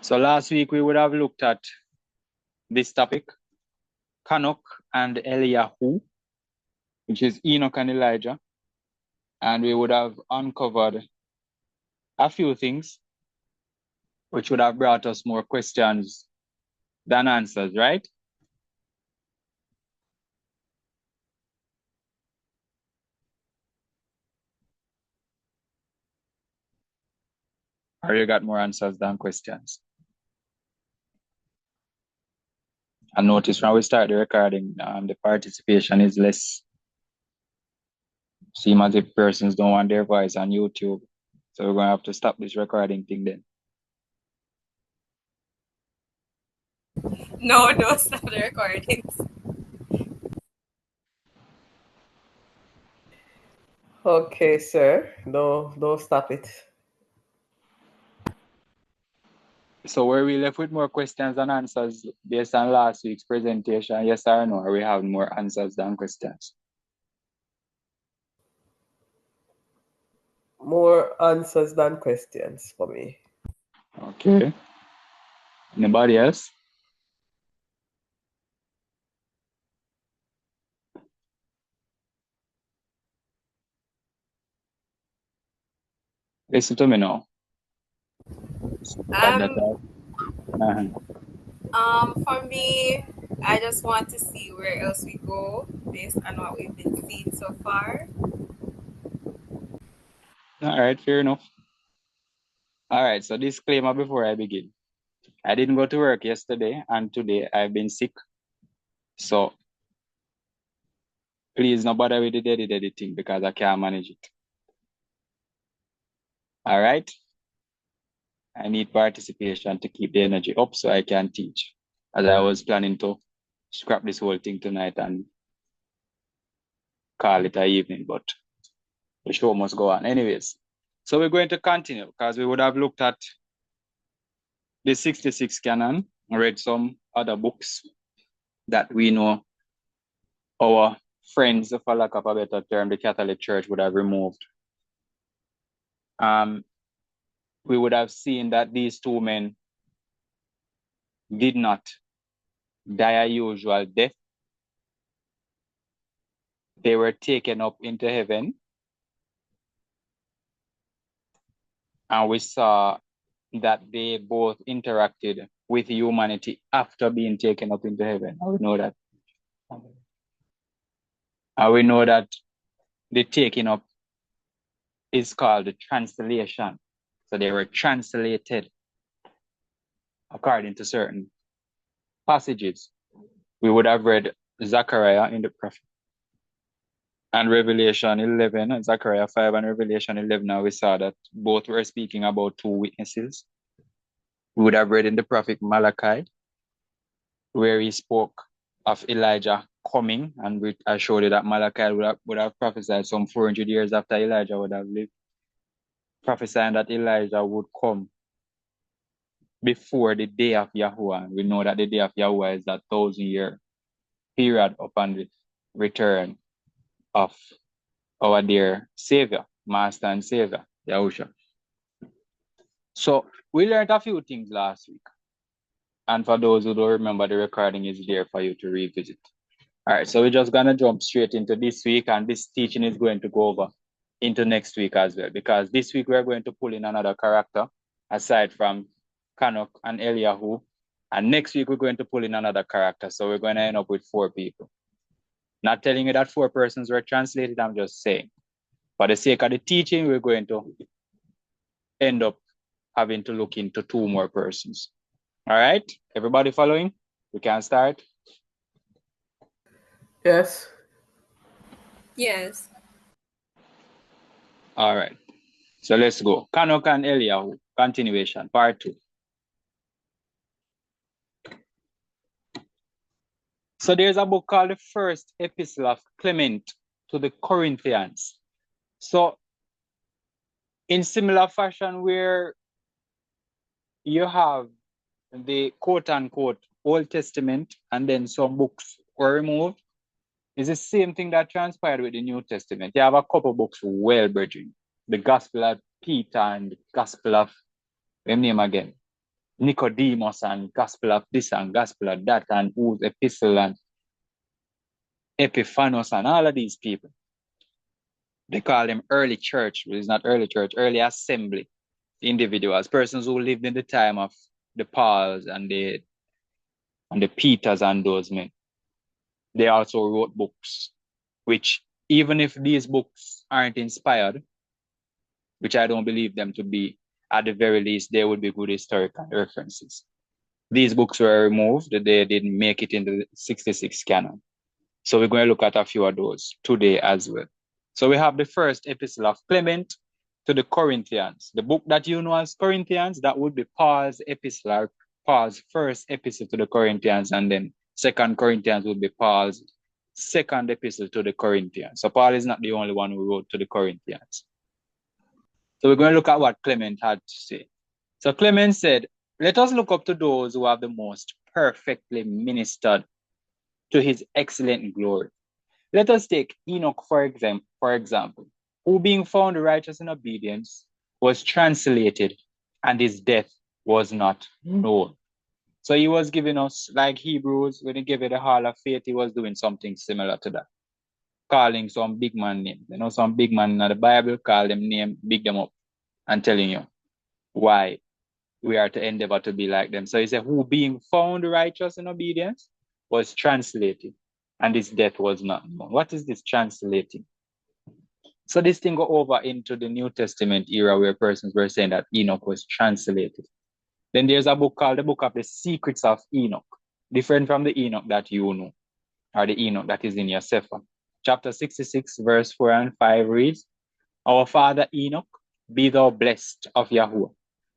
So last week we would have looked at this topic, Chanoch and Eliyahu, which is Enoch and Elijah. And we would have uncovered a few things which would have brought us more questions than answers, right? Or you got more answers than questions? I noticed when we start the recording, the participation is less. Seems as if persons don't want their voice on YouTube. So we're going to have to stop this recording thing then. No, don't stop the recordings. Okay, sir. No, don't stop it. So were we left with more questions than answers based on last week's presentation? Yes or no? Or we have more answers than questions? More answers than questions for me. Okay. Anybody else? Listen to me now. For me, I just want to see where else we go based on what we've been seeing so far. All right, fair enough. All right, so disclaimer before I begin. I didn't go to work yesterday and today I've been sick. So please no bother with the daddy thing because I can't manage it. All right? I need participation to keep the energy up so I can teach. As I was planning to scrap this whole thing tonight and call it an evening, but the show must go on. Anyways, so we're going to continue because we would have looked at the 66 canon, read some other books that we know our friends, for lack of a better term, the Catholic Church would have removed. We would have seen that these two men did not die a usual death. They were taken up into heaven. And we saw that they both interacted with humanity after being taken up into heaven. And we know that. And we know that the taking up is called the translation. So they were translated according to certain passages. We would have read Zechariah in the prophet. And Revelation 11, and Zechariah 5 and Revelation 11, now we saw that both were speaking about two witnesses. We would have read in the prophet Malachi, where he spoke of Elijah coming, and I showed you that Malachi would have prophesied some 400 years after Elijah would have lived, prophesying that Elijah would come before the day of Yahuwah. And we know that the day of Yahuwah is that 1,000-year period upon the return of our dear Savior, Master and Savior, Yahusha. So we learned a few things last week. And for those who don't remember, the recording is there for you to revisit. All right, so we're just going to jump straight into this week, and this teaching is going to go over into next week as well, because this week we're going to pull in another character aside from Chanoch and Eliyahu, and next week we're going to pull in another character, so we're going to end up with 4 people. Not telling you that 4 persons were translated, I'm just saying. For the sake of the teaching, we're going to end up having to look into 2 more persons. All right, everybody following? We can start. Yes. Yes. All right, so let's go. Chanoch and Eliyahu, continuation, part 2. So there's a book called the First Epistle of Clement to the Corinthians. So in similar fashion where you have the quote-unquote Old Testament and then some books were removed, it's the same thing that transpired with the New Testament. You have a couple books well, brethren. The Gospel of Peter and the Gospel of, name again? Nicodemus and gospel of this and gospel of that and who's epistle and Epiphanos and all of these people. They call them early church, but it's not early church, early assembly individuals, persons who lived in the time of the Pauls and the Peters and those men. They also wrote books, which even if these books aren't inspired, which I don't believe them to be, at the very least, they would be good historical references. These books were removed. They didn't make it into the 66 canon. So we're going to look at a few of those today as well. So we have the first epistle of Clement to the Corinthians. The book that you know as Corinthians, that would be Paul's epistle, or Paul's first epistle to the Corinthians, and then 2 Corinthians would be Paul's second epistle to the Corinthians. So Paul is not the only one who wrote to the Corinthians. So we're going to look at what Clement had to say. So Clement said, "Let us look up to those who have the most perfectly ministered to his excellent glory. Let us take Enoch, for example, who being found righteous in obedience was translated, and his death was not known." So he was giving us, like Hebrews, when he gave it the hall of faith, he was doing something similar to that. Calling some big man name. You know, some big man in the Bible, call them name, big them up, and telling you why we are to endeavor to be like them. So he said, who being found righteous in obedience was translated, and his death was not known. What is this translating? So this thing go over into the New Testament era where persons were saying that Enoch was translated. Then there's a book called the Book of the Secrets of Enoch, different from the Enoch that you know, or the Enoch that is in your Sefer. Chapter 66, verse 4 and 5 reads, "Our father Enoch, be thou blessed of Yahuwah,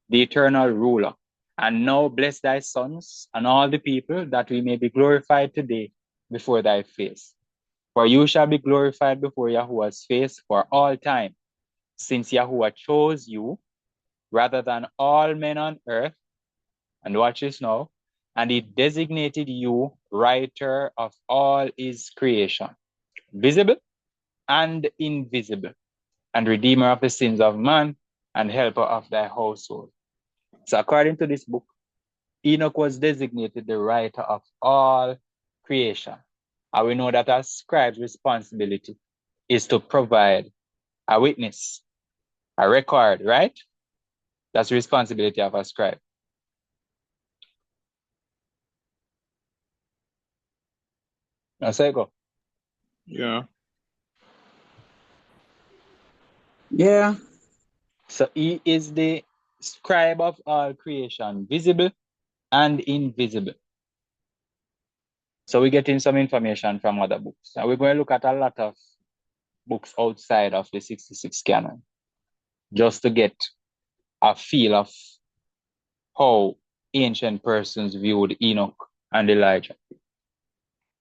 the eternal ruler, and now bless thy sons and all the people, that we may be glorified today before thy face. For you shall be glorified before Yahuwah's face for all time, since Yahuwah chose you rather than all men on earth," and watch this now, "and he designated you writer of all his creation, visible and invisible, and redeemer of the sins of man, and helper of thy household." So according to this book, Enoch was designated the writer of all creation. And we know that a scribe's responsibility is to provide a witness, a record, right? That's the responsibility of a scribe. Now say go. Yeah. Yeah. So he is the scribe of all creation, visible and invisible. So we're getting some information from other books. And we're going to look at a lot of books outside of the 66 canon, just to get a feel of how ancient persons viewed Enoch and Elijah.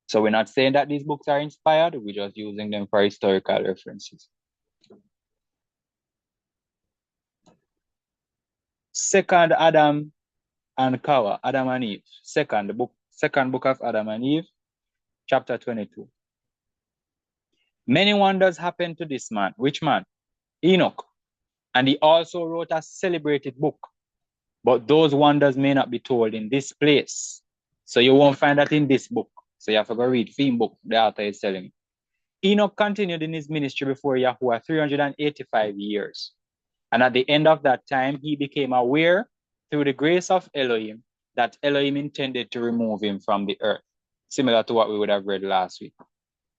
So we're not saying that these books are inspired, we're just using them for historical references. Second Adam and Kawa, Adam and Eve. Second book of Adam and Eve, chapter 22. "Many wonders happened to this man." Which man? Enoch. "And he also wrote a celebrated book. But those wonders may not be told in this place. So you won't find that in this book. So you have to go read theme book, the author is telling you. Enoch continued in his ministry before Yahuwah 385 years. And at the end of that time, he became aware through the grace of Elohim that Elohim intended to remove him from the earth, similar to what we would have read last week.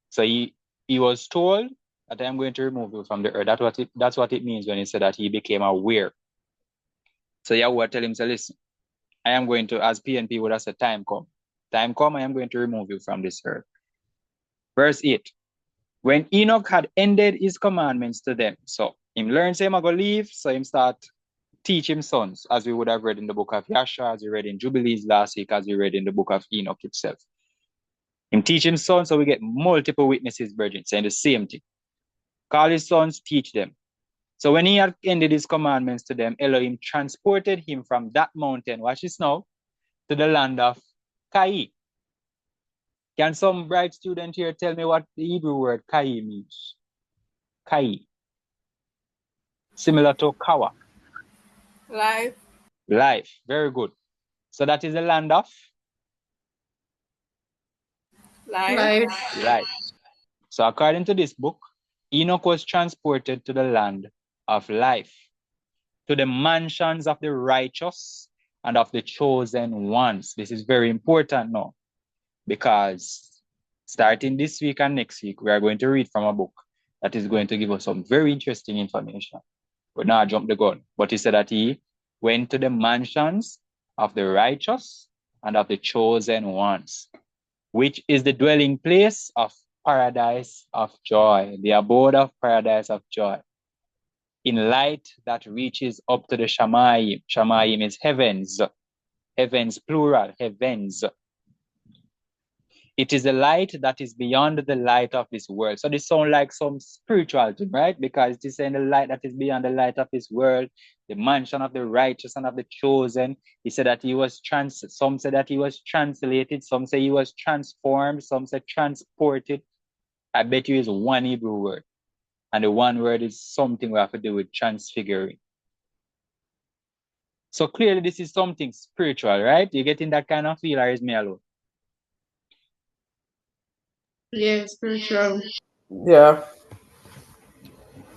So he was told that I'm going to remove you from the earth. That's what it means when he said that he became aware. So Yahuwah tell him, so listen, I am going to, as PNP would have said, time come. Time come, I am going to remove you from this earth. Verse 8. "When Enoch had ended his commandments to them," so him learn, say him I go leave, so him start teach him sons, as we would have read in the book of Yasha, as we read in Jubilees last week, as we read in the book of Enoch itself. Him teach him sons, so we get multiple witnesses, brethren, saying the same thing. Call his sons, teach them. So when he had ended his commandments to them, Elohim transported him from that mountain, watch this now, to the land of Kai. Can some bright student here tell me what the Hebrew word Kai means? Kai. Similar to Kawa. Life. Life. Very good. So that is the land of Life. life. So according to this book, Enoch was transported to the land of life, to the mansions of the righteous and of the chosen ones. This is very important now, because starting this week and next week, we are going to read from a book that is going to give us some very interesting information. But now I jump the gun. But he said that he went to the mansions of the righteous and of the chosen ones, which is the dwelling place of paradise of joy, the abode of paradise of joy, in light that reaches up to the Shamayim. Shamayim is heavens, heavens plural, heavens. It is a light that is beyond the light of this world. So this sounds like some spiritual thing, right? Because it is saying the light that is beyond the light of this world, the mansion of the righteous and of the chosen. He said that he was some said that he was translated, some say he was transformed, some say transported. I bet you is one Hebrew word. And the one word is something we have to do with transfiguring. So clearly this is something spiritual, right? You getting that kind of feel, or is me alone? Yeah, spiritual. Yeah.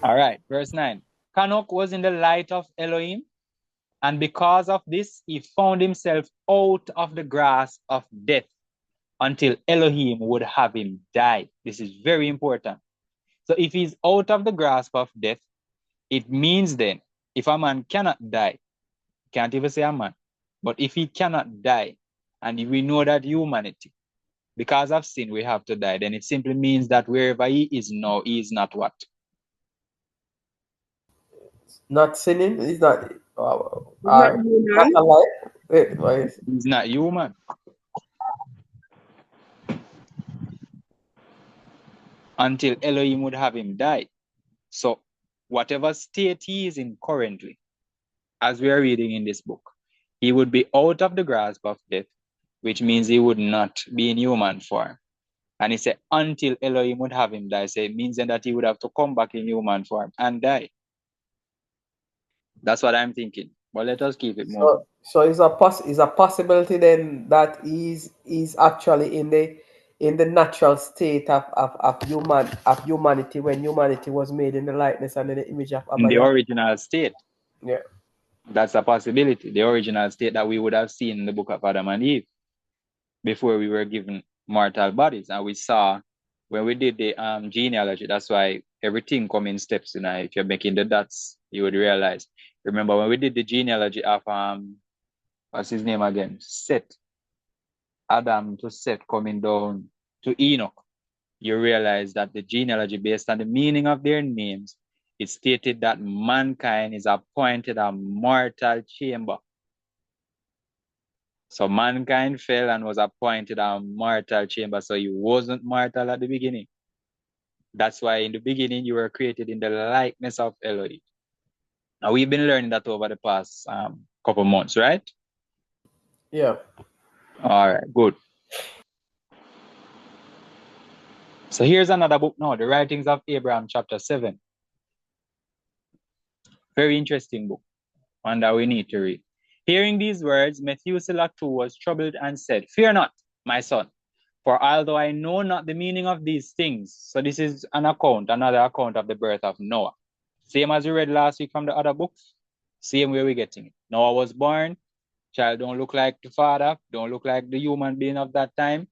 All right, verse 9. Chanoch was in the light of Elohim, and because of this, he found himself out of the grasp of death until Elohim would have him die. This is very important. So if he's out of the grasp of death, it means then, if a man cannot die, can't even say a man, but if he cannot die, and we know that humanity, because of sin, we have to die, then it simply means that wherever he is now, he is not what? Not sinning. He's not. Not Or not human. alive. Wait, what is? He's not human. Until Elohim would have him die. So whatever state he is in currently, as we are reading in this book, he would be out of the grasp of death, which means he would not be in human form. And he said, until Elohim would have him die. So it means then that he would have to come back in human form and die. That's what I'm thinking. But let us keep it moving. So is a possibility then that he's actually in the natural state of humanity when humanity was made in the likeness and in the image of In Abba the Yah. original state. Yeah. That's a possibility. The original state that we would have seen in the book of Adam and Eve before we were given mortal bodies. And we saw when we did the genealogy, that's why everything come in steps. If you're making the dots, you would realize. Remember when we did the genealogy of what's his name again? Seth. Adam to Seth coming down to Enoch. You realize that the genealogy, based on the meaning of their names, it stated that mankind is appointed a mortal chamber. So mankind fell and was appointed a mortal chamber. So he wasn't mortal at the beginning. That's why in the beginning you were created in the likeness of Elohim. Now we've been learning that over the past couple months, right? Yeah. All right, good. So here's another book now, The Writings of Abraham, chapter 7. Very interesting book, one that we need to read. Hearing these words, Methuselah too was troubled and said, "Fear not, my son, for although I know not the meaning of these things." So this is another account of the birth of Noah. Same as we read last week from the other books, same way we're getting it. Noah was born, child don't look like the father, don't look like the human being of that time,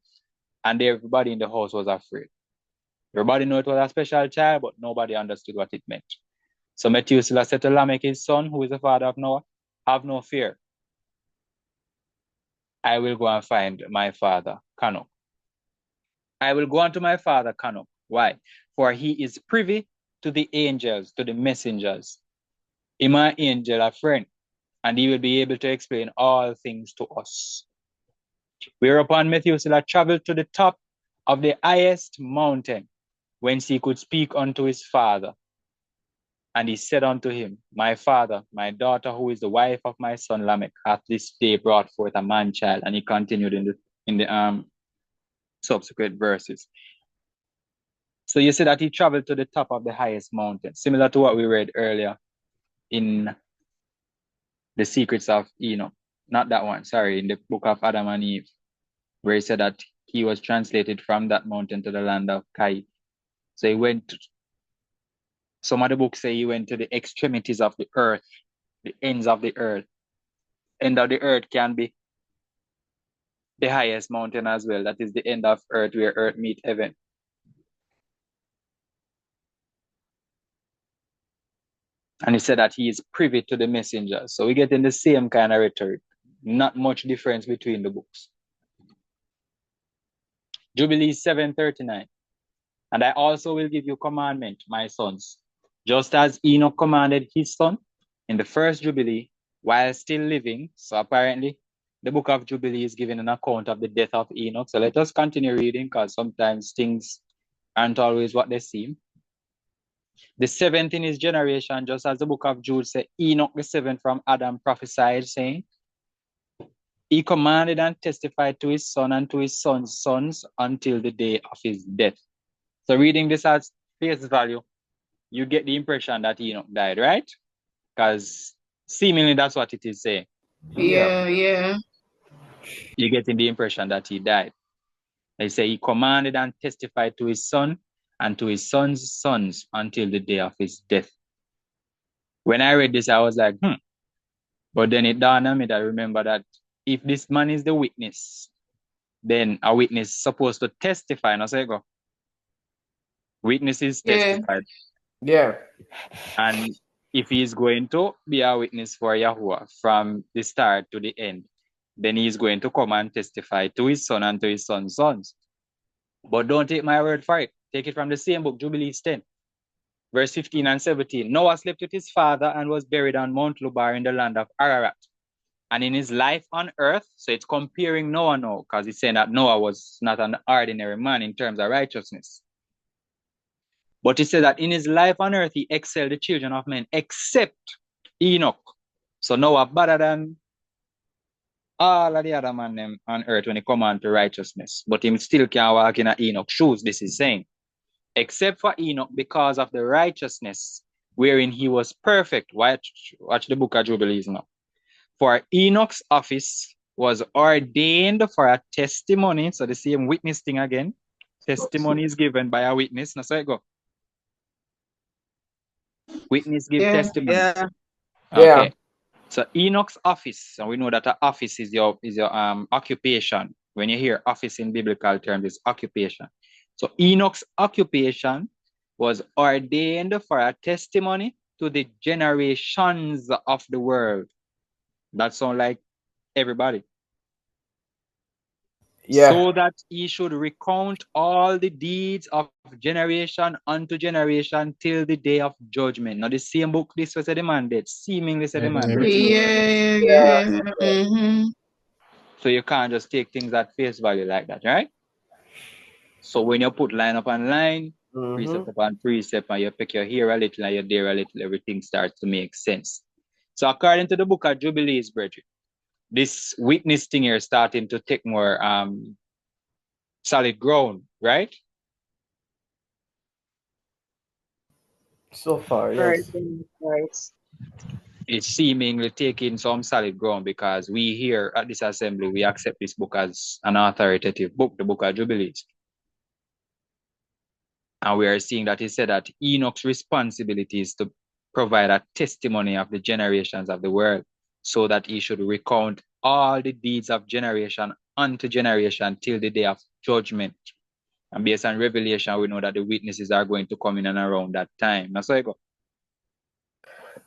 and everybody in the house was afraid. Everybody knew it was a special child, but nobody understood what it meant. So Methuselah said to Lamech, his son, who is the father of Noah, "Have no fear. I will go and find my father, Chanoch. I will go unto my father, Chanoch." Why? "For he is privy to the angels, to the messengers. Him an angel, a friend, and he will be able to explain all things to us." Whereupon Methuselah traveled to the top of the highest mountain, whence he could speak unto his father. And he said unto him, "My father, my daughter, who is the wife of my son Lamech, hath this day brought forth a man child." And he continued in the subsequent verses. So you see that he traveled to the top of the highest mountain, similar to what we read earlier in the secrets of Enoch. not that one, sorry, in the book of Adam and Eve, where he said that he was translated from that mountain to the land of Kai. So he went, some of the books say he went to the extremities of the earth, the ends of the earth. End of the earth can be the highest mountain as well. That is the end of earth where earth meet heaven. And he said that he is privy to the messenger. So we get in the same kind of rhetoric. Not much difference between the books. Jubilees 7:39. And I also will give you commandment, my sons, just as Enoch commanded his son in the first Jubilee while still living. So apparently, the book of Jubilee is giving an account of the death of Enoch. So let us continue reading, because sometimes things aren't always what they seem. The seventh in his generation, just as the book of Jude said, Enoch the seventh from Adam prophesied, saying, he commanded and testified to his son and to his son's sons until the day of his death. So reading this as face value, you get the impression that Enoch died, right? Because seemingly that's what it is saying. Yeah, yeah. You're getting the impression that he died. They say he commanded and testified to his son and to his son's sons until the day of his death. When I read this, I was like, But then it dawned on me that I remember that if this man is the witness, then a witness is supposed to testify. No, say go. Witnesses testified. Yeah. And if he is going to be a witness for Yahuwah from the start to the end, then he is going to come and testify to his son and to his son's sons. But don't take my word for it. Take it from the same book, Jubilees 10, verse 15 and 17. Noah slept with his father and was buried on Mount Lubar in the land of Ararat. And in his life on earth, so it's comparing Noah now, because it's saying that Noah was not an ordinary man in terms of righteousness. But he said that in his life on earth, he excelled the children of men, except Enoch. So Noah better than all of the other men on earth when it comes on to righteousness. But him still can't walk in Enoch's shoes, this is saying. Except for Enoch, because of the righteousness wherein he was perfect. Watch the book of Jubilees now. For Enoch's office was ordained for a testimony. So the same witness thing again. Testimony is given by a witness. Now so it go. Witness give testimony. Yeah. Okay. Yeah. So Enoch's office, and we know that an office is your occupation. When you hear office in biblical terms, it's occupation. So Enoch's occupation was ordained for a testimony to the generations of the world. That sounds like everybody. Yeah. So that he should recount all the deeds of generation unto generation till the day of judgment. Now the same book this was a demanded, seemingly said demanded. Yeah. Mm-hmm. So you can't just take things at face value like that, right? So when you put line upon line, precept upon precept, and you pick your here a little and your there a little, everything starts to make sense. So according to the book of Jubilees, brethren, this witness thing here is starting to take more solid ground, right? So far, Right. yes. Right. It's seemingly taking some solid ground, because we here at this assembly, we accept this book as an authoritative book, the book of Jubilees. And we are seeing that he said that Enoch's responsibility is to provide a testimony of the generations of the world, so that he should recount all the deeds of generation unto generation till the day of judgment. And based on Revelation, we know that the witnesses are going to come in and around that time. That's how it go.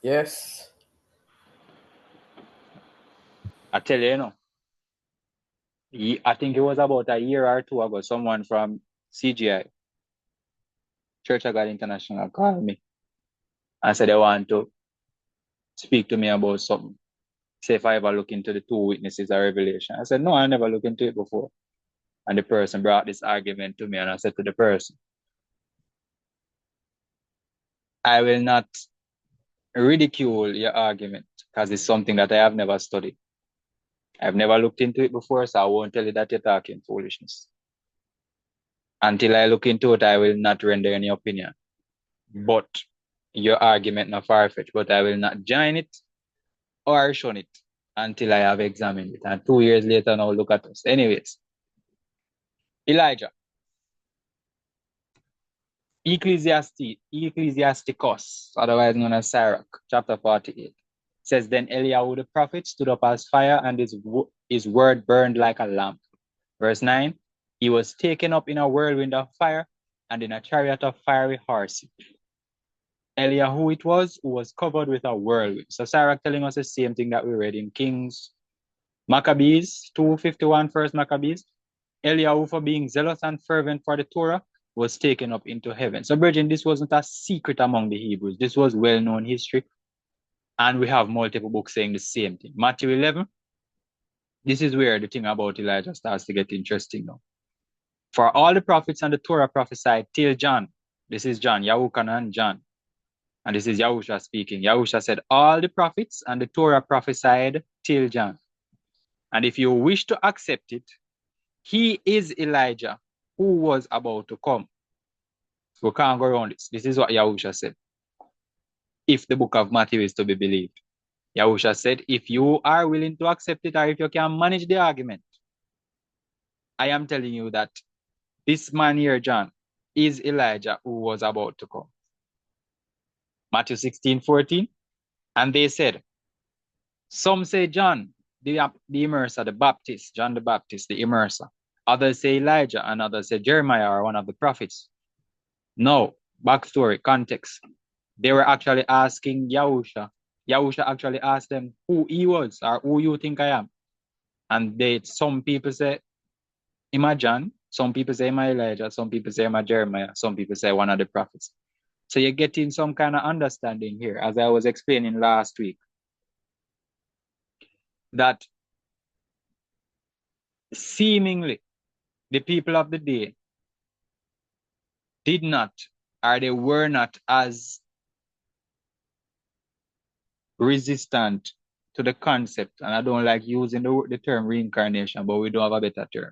Yes. I tell you, I think it was about a year or two ago, someone from CGI, Church of God International, called me and said they want to speak to me about something. Say if I ever look into the two witnesses of Revelation. I said, no, I never looked into it before. And the person brought this argument to me, and I said to the person, I will not ridicule your argument, because it's something that I have never studied. I've never looked into it before, so I won't tell you that you're talking foolishness. Until I look into it, I will not render any opinion. But your argument not far-fetched, but I will not join it or shun it. until I have examined it. And 2 years later, now look at us. Anyways, Elijah, Ecclesiasticus, otherwise known as Sirach, chapter 48, says, Then Eliyahu the prophet stood up as fire, and his word burned like a lamp. Verse 9, he was taken up in a whirlwind of fire, and in a chariot of fiery horses. Eliyahu it was, who was covered with a whirlwind. So Sirach telling us the same thing that we read in Kings, Maccabees 2:51, first Maccabees. Eliyahu, for being zealous and fervent for the Torah, was taken up into heaven. So, brethren, this wasn't a secret among the Hebrews. This was well-known history. And we have multiple books saying the same thing. Matthew 11, this is where the thing about Elijah starts to get interesting now. For all the prophets and the Torah prophesied till John. This is John, Yahuchanan, John. And this is Yahusha speaking. Yahusha said, all the prophets and the Torah prophesied till John. And if you wish to accept it, he is Elijah who was about to come. We can't go around this. This is what Yahusha said. If the book of Matthew is to be believed. Yahusha said, if you are willing to accept it, or if you can manage the argument, I am telling you that this man here, John, is Elijah who was about to come. Matthew 16:14. And they said, some say John, the immerser, the Baptist, John the Baptist, the immerser. Others say Elijah, and others say Jeremiah or one of the prophets. No, backstory, context. They were actually asking Yahusha. Yahusha actually asked them who he was or who you think I am. And some people say, am I John? Some people say, am I Elijah? Some people say, am I Jeremiah? Some people say, one of the prophets. So you're getting some kind of understanding here, as I was explaining last week, that seemingly the people of the day did not, or they were not as resistant to the concept, and I don't like using the term reincarnation, but we don't have a better term.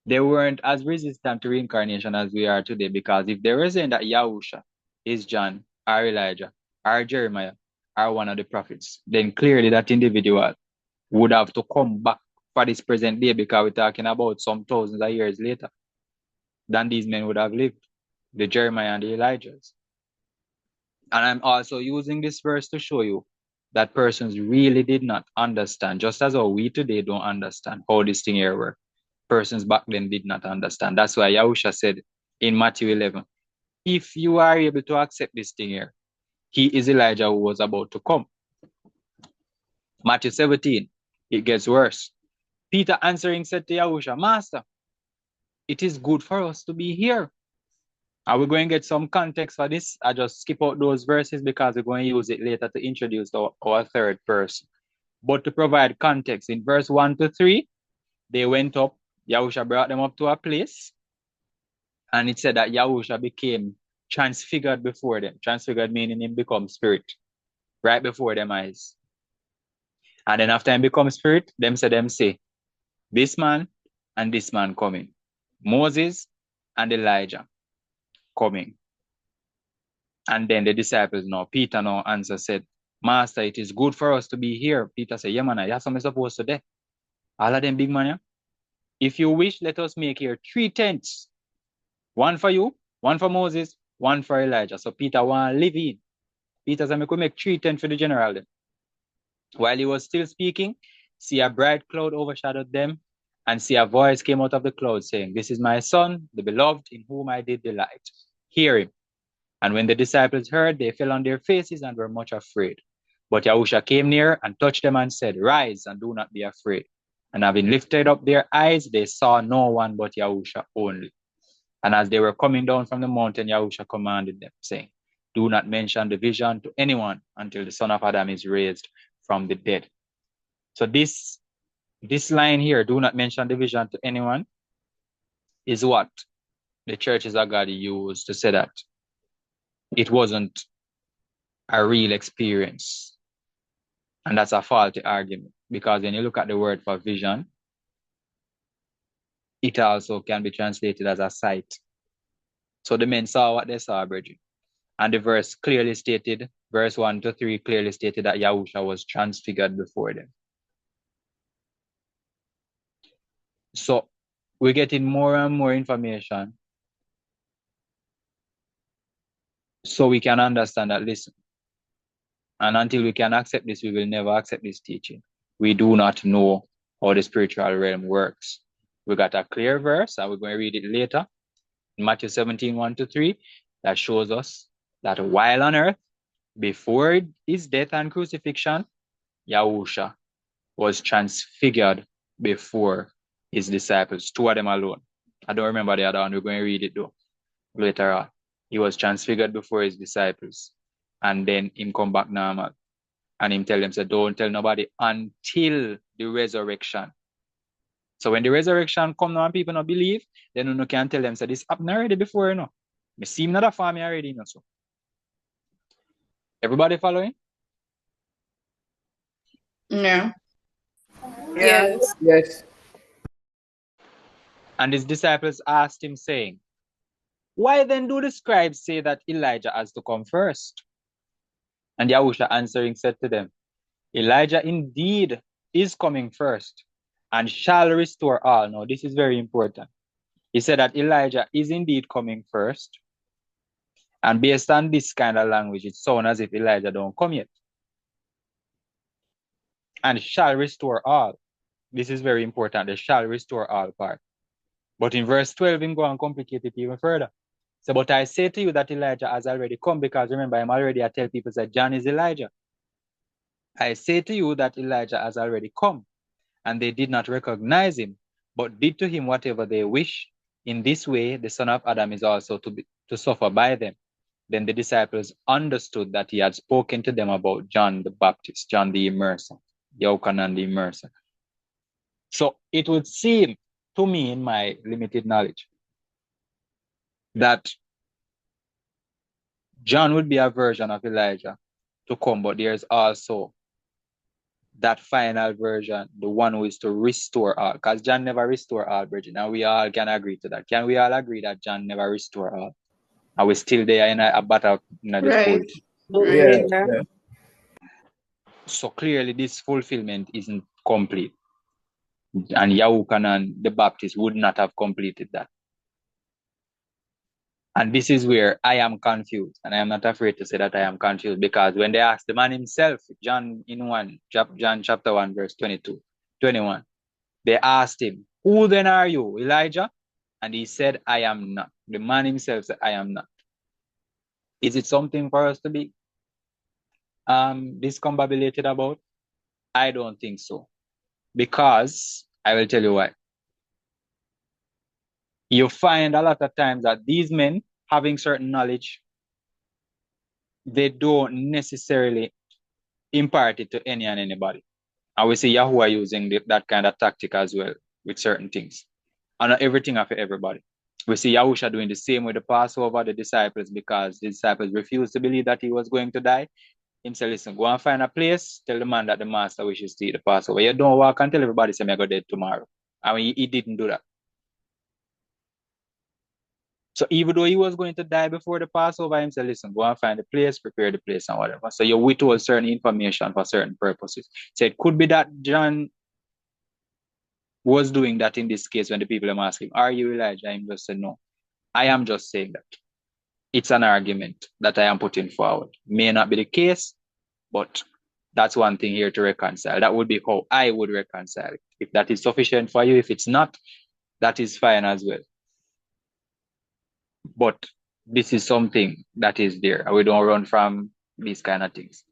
They weren't as resistant to reincarnation as we are today, because if they were saying that Yahusha is John, or Elijah, or Jeremiah, or one of the prophets, then clearly that individual would have to come back for this present day, because we're talking about some thousands of years later than these men would have lived, the Jeremiah and the Elijahs. And I'm also using this verse to show you that persons really did not understand, just as how we today don't understand how this thing here works. Persons back then did not understand. That's why Yahusha said in Matthew 11, if you are able to accept this thing here, he is Elijah who was about to come. Matthew 17, it gets worse. Peter answering said to Yahusha, Master, it is good for us to be here. Are we going to get some context for this? I just skip out those verses because we're going to use it later to introduce our third person. But to provide context, in verse 1 to 3, they went up. Yahusha brought them up to a place. And it said that Yahusha became transfigured before them. Transfigured meaning him become spirit. Right before them eyes. And then after him become spirit, them say, this man and this man coming. Moses and Elijah coming. And then the disciples now, Peter now answer said, Master, it is good for us to be here. Peter said, yeah, man, that's what I'm supposed to do. All of them big man, yeah? If you wish, let us make here 3 tents. One for you, one for Moses, one for Elijah. So Peter want to live in. Peter said, we could make 3 tents for the general then. While he was still speaking, see a bright cloud overshadowed them, and see a voice came out of the cloud saying, this is my son, the beloved, in whom I did delight. Hear him. And when the disciples heard, they fell on their faces and were much afraid. But Yahusha came near and touched them and said, rise and do not be afraid. And having lifted up their eyes, they saw no one but Yahusha only. And as they were coming down from the mountain, Yahusha commanded them, saying, do not mention the vision to anyone until the Son of Adam is raised from the dead. So this line here, do not mention the vision to anyone, is what the churches of God used to say that it wasn't a real experience. And that's a faulty argument, because when you look at the word for vision, it also can be translated as a sight. So the men saw what they saw, brethren. And the verse clearly stated, verse 1 to 3 clearly stated that Yahusha was transfigured before them. So we're getting more and more information so we can understand that, listen, and until we can accept this, we will never accept this teaching. We do not know how the spiritual realm works. We got a clear verse, and we're going to read it later, in Matthew 17, 1 to 3, that shows us that while on earth, before his death and crucifixion, Yahusha was transfigured before his disciples, two of them alone. I don't remember the other one. We're going to read it though later on. He was transfigured before his disciples, and then him come back normal. And him tell them, so don't tell nobody until the resurrection. So when the resurrection come now and people not believe, then you can tell them, so this happened already before, you know. Me see him not a farm already, you know. So everybody following? Yeah. Yes. Yes. And his disciples asked him, saying, why then do the scribes say that Elijah has to come first? And Yahusha answering said to them, Elijah indeed is coming first and shall restore all. Now, this is very important. He said that Elijah is indeed coming first. And based on this kind of language, it sounds as if Elijah don't come yet. And shall restore all. This is very important. The shall restore all part. But in verse 12, him go and complicate it even further. So, but I say to you that Elijah has already come, because remember, I'm already, I tell people that John is Elijah. I say to you that Elijah has already come, and they did not recognize him, but did to him whatever they wish. In this way, the son of Adam is also to suffer by them. Then the disciples understood that he had spoken to them about John the Baptist, John the Immerser, Yochanan the Immerser. So it would seem to me, in my limited knowledge, that John would be a version of Elijah to come, but there's also that final version, the one who is to restore all. Because John never restored all, Bridget. Now we all can agree to that. Can we all agree that John never restored all? Are we still there in a battle in the Right. fold? Right. Yeah. So clearly this fulfillment isn't complete. And Yahukanan the Baptist would not have completed that. And this is where I am confused. And I am not afraid to say that I am confused, because when they asked the man himself, John chapter 1, verse 22, 21, they asked him, who then are you, Elijah? And he said, I am not. The man himself said, I am not. Is it something for us to be discombobulated about? I don't think so. Because I will tell you why. You find a lot of times that these men having certain knowledge, they don't necessarily impart it to any and anybody. And we see Yahuwah using that kind of tactic as well with certain things. And not everything for everybody. We see Yahusha doing the same with the Passover, the disciples, because the disciples refused to believe that he was going to die. Him said, listen, go and find a place, tell the man that the master wishes to eat the Passover. You don't walk and tell everybody, say, I'm going to go dead tomorrow. I mean, he didn't do that. So even though he was going to die before the Passover, him said, listen, go and find a place, prepare the place and whatever. So you withhold certain information for certain purposes. So it could be that John was doing that in this case when the people are asking, are you Elijah? Him just said, no. I am just saying that. It's an argument that I am putting forward. May not be the case, but that's one thing here to reconcile. That would be how I would reconcile it. If that is sufficient for you, if it's not, that is fine as well. But this is something that is there. We don't run from these kind of things.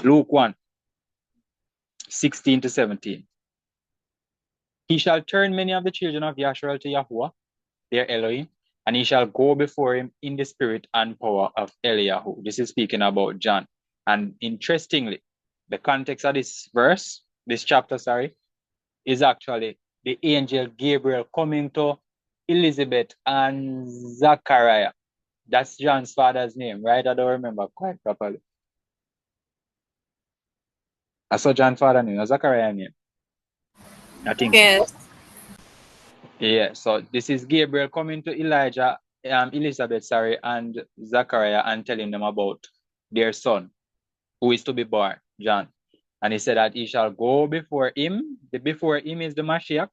Luke 1, 16 to 17. He shall turn many of the children of Yisrael to Yahuwah, their Elohim, and he shall go before him in the spirit and power of Eliyahu. This is speaking about John. And interestingly, the context of this verse, this chapter, is actually the angel Gabriel coming to Elizabeth and Zachariah. That's John's father's name, right? I don't remember quite properly. I saw John's father's name, Zachariah's name. I think Yes. so. Yeah, so this is Gabriel coming to Elizabeth, and Zachariah, and telling them about their son, who is to be born, John. And he said that he shall go before him. The before him is the Mashiach.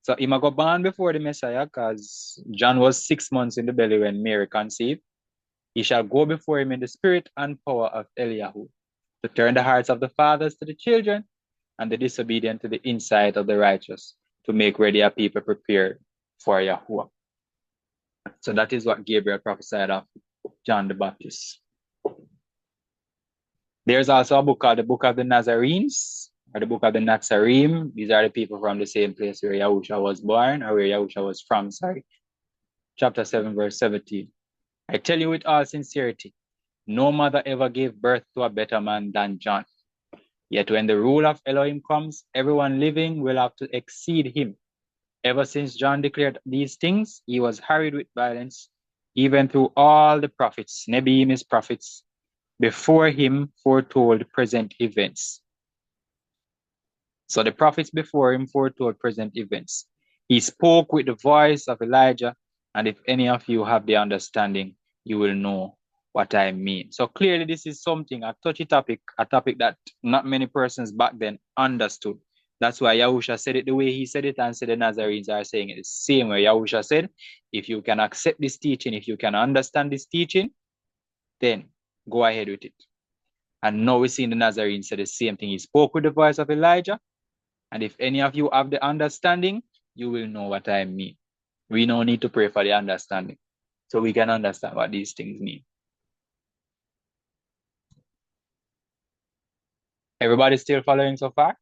So he might go born before the Messiah, because John was 6 months in the belly when Mary conceived. He shall go before him in the spirit and power of Eliyahu, to turn the hearts of the fathers to the children, and the disobedient to the insight of the righteous, to make ready a people prepared for Yahuwah. So that is what Gabriel prophesied of John the Baptist. There's also a book called the Book of the Nazarenes, or the Book of the Nazarene. These are the people from the same place where Yahusha was born, or where Yahusha was from, sorry. Chapter 7, verse 17. I tell you with all sincerity, no mother ever gave birth to a better man than John. Yet when the rule of Elohim comes, everyone living will have to exceed him. Ever since John declared these things, he was harried with violence, even through all the prophets, Nebiim, his prophets, before him foretold present events. So the prophets before him foretold present events. He spoke with the voice of Elijah, and if any of you have the understanding, you will know what I mean. So clearly this is something, a touchy topic, a topic that not many persons back then understood. That's why Yahusha said it the way he said it, and said the Nazarenes are saying it the same way Yahusha said. If you can accept this teaching, if you can understand this teaching, then go ahead with it. And now we see the Nazarenes say the same thing. He spoke with the voice of Elijah, and if any of you have the understanding, you will know what I mean. We no need to pray for the understanding, so we can understand what these things mean. Everybody still following so far?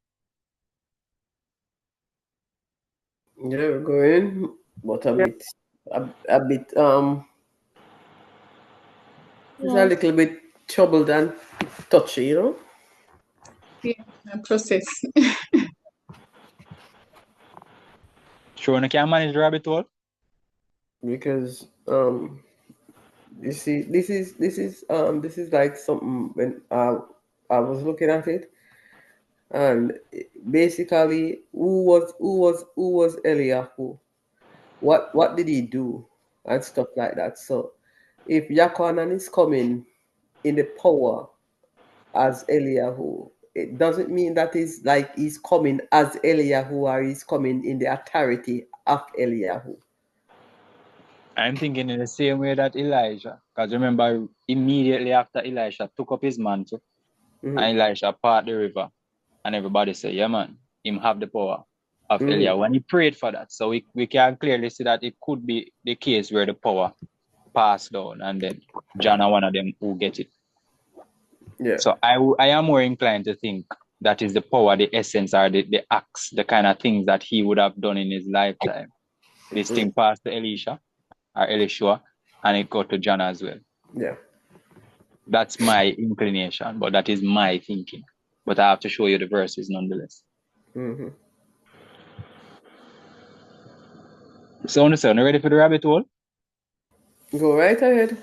Yeah, we're going, but a bit, it's a little bit troubled and touchy, you know? Yeah, process. Sure, you can manage the rabbit hole? Because you see, this is like something when I was looking at it, and basically, who was Eliyahu? What did he do and stuff like that? So, if Yakohanan is coming in the power as Eliyahu, it doesn't mean that he's coming as Eliyahu, or he's coming in the authority of Eliyahu. I'm thinking in the same way that Elijah, because remember, immediately after Elisha took up his mantle, and Elisha part the river, and everybody say, yeah man, him have the power of Eliyahu. When he prayed for that, so we can clearly see that it could be the case where the power passed down, and then John are one of them who get it. Yeah. So I am more inclined to think that is the power, the essence, or the acts, the kind of things that he would have done in his lifetime. This thing passed to Elisha or Elishua, and it got to John as well. Yeah. That's my inclination, but that is my thinking. But I have to show you the verses nonetheless. So, are you ready for the rabbit hole? Go right ahead.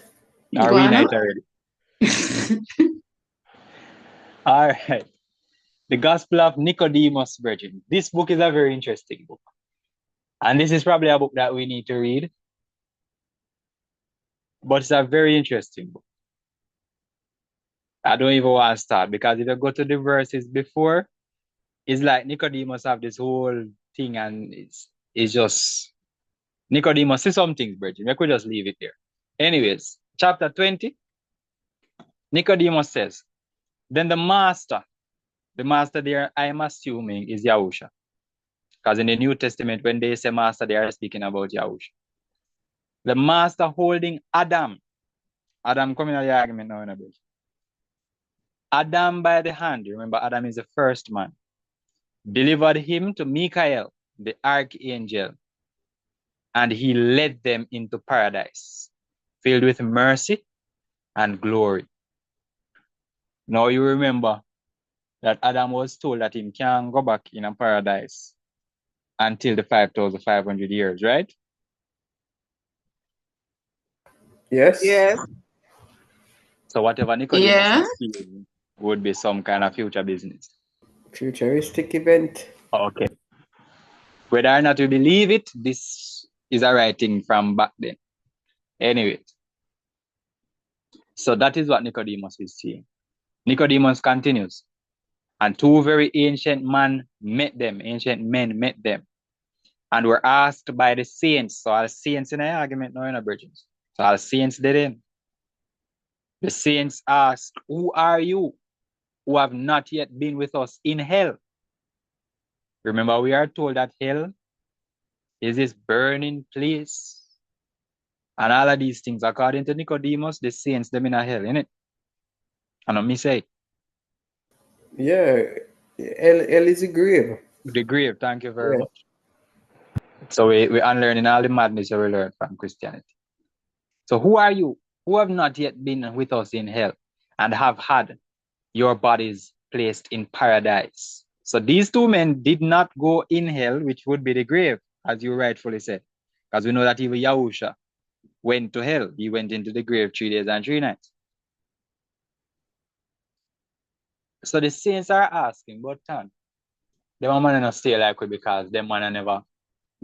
Are we not already? All right. The Gospel of Nicodemus, brethren. This book is a very interesting book. And this is probably a book that we need to read. But it's a very interesting book. I don't even want to start, because if you go to the verses before, it's like Nicodemus have this whole thing, and it's just Nicodemus say some things, brethren. We could just leave it there. Anyways, chapter 20, Nicodemus says, then the master there, I'm assuming, is Yahusha. Because in the New Testament, when they say master, they are speaking about Yahusha. The master holding Adam coming out of the argument now in a bit. Adam by the hand, remember Adam is the first man, delivered him to Michael, the archangel, and he led them into paradise, filled with mercy and glory. Now you remember that Adam was told that he can't go back in a paradise until the 5,500 years, right? Yes. Yes. So whatever Nicodemus is feeling would be some kind of future business. Futuristic event. Okay. Whether or not you believe it, this is a writing from back then. Anyway. So that is what Nicodemus is seeing. Nicodemus continues. And two very ancient men met them, and were asked by the saints. So all saints in the argument now in the bridges. So all saints did in. The saints asked, who are you who have not yet been with us in hell? Remember, we are told that hell is this burning place. And all of these things, according to Nicodemus, the saints, them in a hell, innit? I know me say. Yeah, hell is a grave. The grave, thank you very Yeah. much. So we're unlearning all the madness that we learned from Christianity. So who are you who have not yet been with us in hell and have had your bodies placed in paradise? So these two men did not go in hell, which would be the grave, as you rightfully said. Because we know that even Yahusha went to hell. He went into the grave 3 days and 3 nights. So the saints are asking, but them man not stay like we because them man never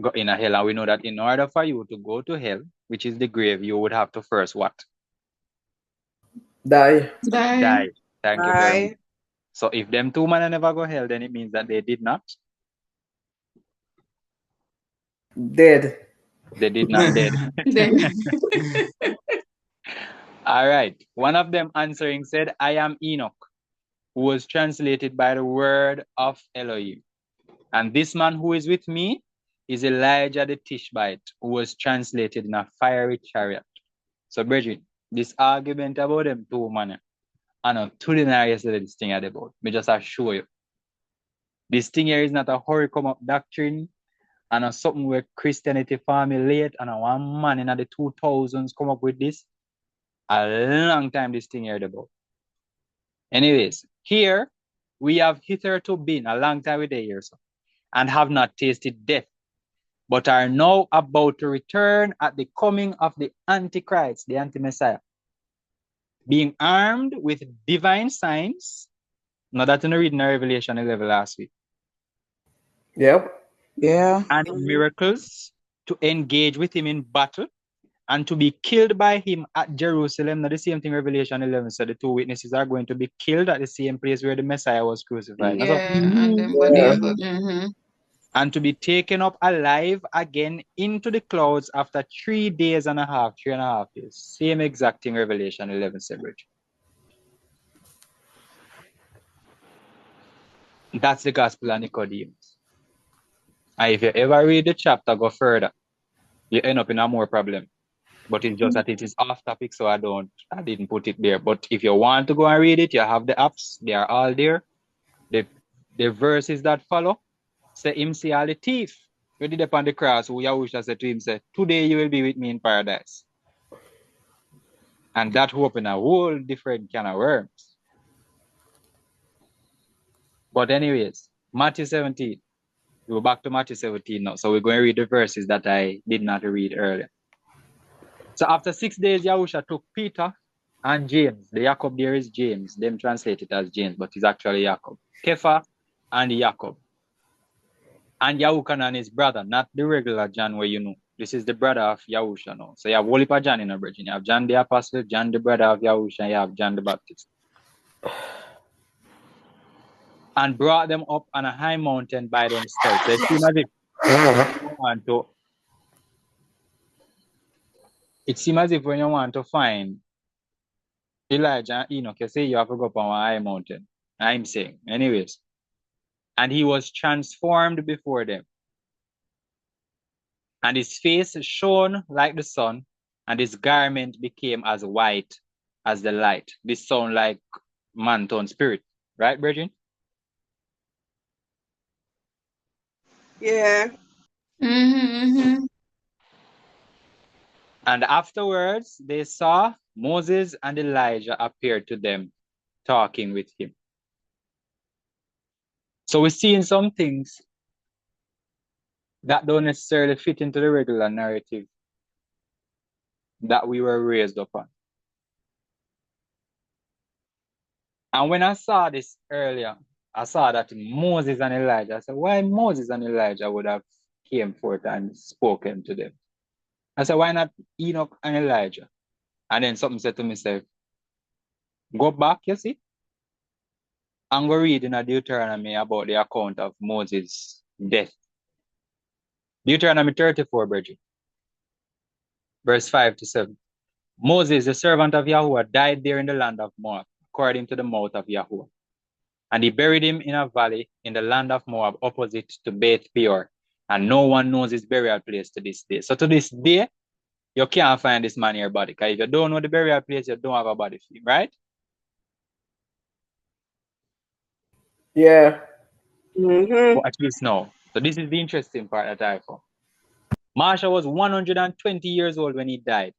go in a hell. And we know that in order for you to go to hell, which is the grave, you would have to first what? Die. Die. Thank you very much. Bye. So if them two men never go hell, then it means that they did not. Dead. They did not dead. Then All right. One of them answering said, I am Enoch, who was translated by the word of Elohim. And this man who is with me is Elijah the Tishbite, who was translated in a fiery chariot. So, Bridget, this argument about them two men, I know, two denarius this thing about. Me just assure you. This thing here is not a hurry come up doctrine, and something where Christianity formulate, and one man in the 2000s come up with this. A long time this thing here about. Anyways, here we have hitherto been a long time with the years and have not tasted death, but are now about to return at the coming of the Antichrist, the Anti-Messiah, being armed with divine signs. Now that's in the reading of Revelation 11 last week. Yep. Yeah. And miracles to engage with him in battle and to be killed by him at Jerusalem. Now the same thing Revelation 11 said, the two witnesses are going to be killed at the same place where the Messiah was crucified. yeah, and then Yeah. body And to be taken up alive again into the clouds after 3 days and a half, 3.5 days. Same exact thing Revelation 11 said, Rich. That's the gospel of Nicodemus. And if you ever read the chapter, go further, you end up in a more problem. But it's just that it is off topic, so I didn't put it there. But if you want to go and read it, you have the apps, they are all there. The verses that follow say him see all the thief. We did upon the cross, who Yahusha said to him, say, today you will be with me in paradise. And that opened a whole different can of worms. But anyways, Matthew 17. Go back to Matthew 17 now. So we're going to read the verses that I did not read earlier. So after 6 days, Yahusha took Peter and James. The Jacob there is James. Them translate it as James, but it's actually Jacob. Kepha and Jacob. And Yahukanan his brother, not the regular John where you know. This is the brother of Yahusha now. So you have Wolipa John in a virgin. You have John the Apostle, John the brother of Yahusha, and you have John the Baptist. And brought them up on a high mountain by themselves. So it seems as if when you want to find Elijah and Enoch, you say you have to go up on a high mountain. I'm saying. Anyways. And he was transformed before them. And his face shone like the sun, and his garment became as white as the light. This sound like man-tone spirit. Right, Bridget? Yeah. Mm-hmm. And afterwards, they saw Moses and Elijah appear to them, talking with him. So we're seeing some things that don't necessarily fit into the regular narrative that we were raised upon. And when I saw this earlier, I saw that Moses and Elijah. I said, why Moses and Elijah would have came forth and spoken to them? I said, why not Enoch and Elijah? And then something said to me, say, Go back, you see, and go read in a Deuteronomy about the account of Moses' death. Deuteronomy 34, brethren, verse 5 to 7. Moses, the servant of Yahuwah, died there in the land of Moab, according to the mouth of Yahuwah. And he buried him in a valley in the land of Moab, opposite to Beth Peor. And no one knows his burial place to this day. So to this day, you can't find this man here body. Because if you don't know the burial place, you don't have a body for him, right? Yeah. Mm-hmm. But at least now. So this is the interesting part that I found. Marsha was 120 years old when he died.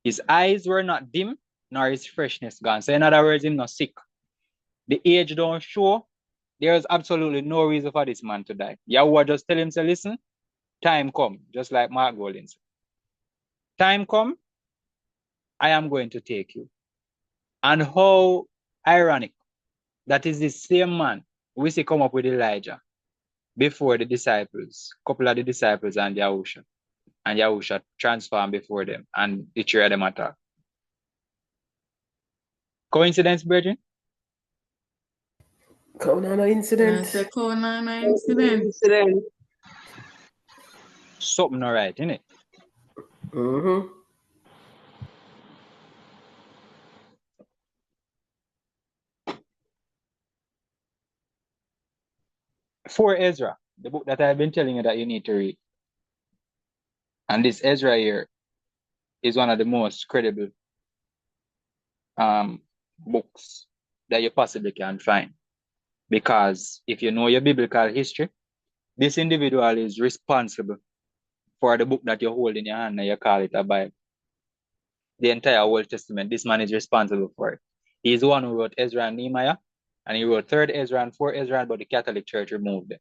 His eyes were not dim, nor his freshness gone. So in other words, he's not sick. The age don't show. There's absolutely no reason for this man to die. Yahuwah just tell him, say, listen, time come, just like Mark Golding said. Time come, I am going to take you. And how ironic that is the same man we see come up with Elijah before the disciples, couple of the disciples and Yahusha. And Yahusha transformed before them and the three of them attack. Coincidence, brethren? Kaunana incident. That's a Konana incident. Incident. Something alright, innit? Mm-hmm. For Ezra, the book that I've been telling you that you need to read. And this Ezra here is one of the most credible books that you possibly can find. Because if you know your biblical history, this individual is responsible for the book that you hold in your hand and you call it a Bible. The entire Old Testament, this man is responsible for it. He's the one who wrote Ezra and Nehemiah, and he wrote 3rd Ezra and 4th Ezra, but the Catholic Church removed them.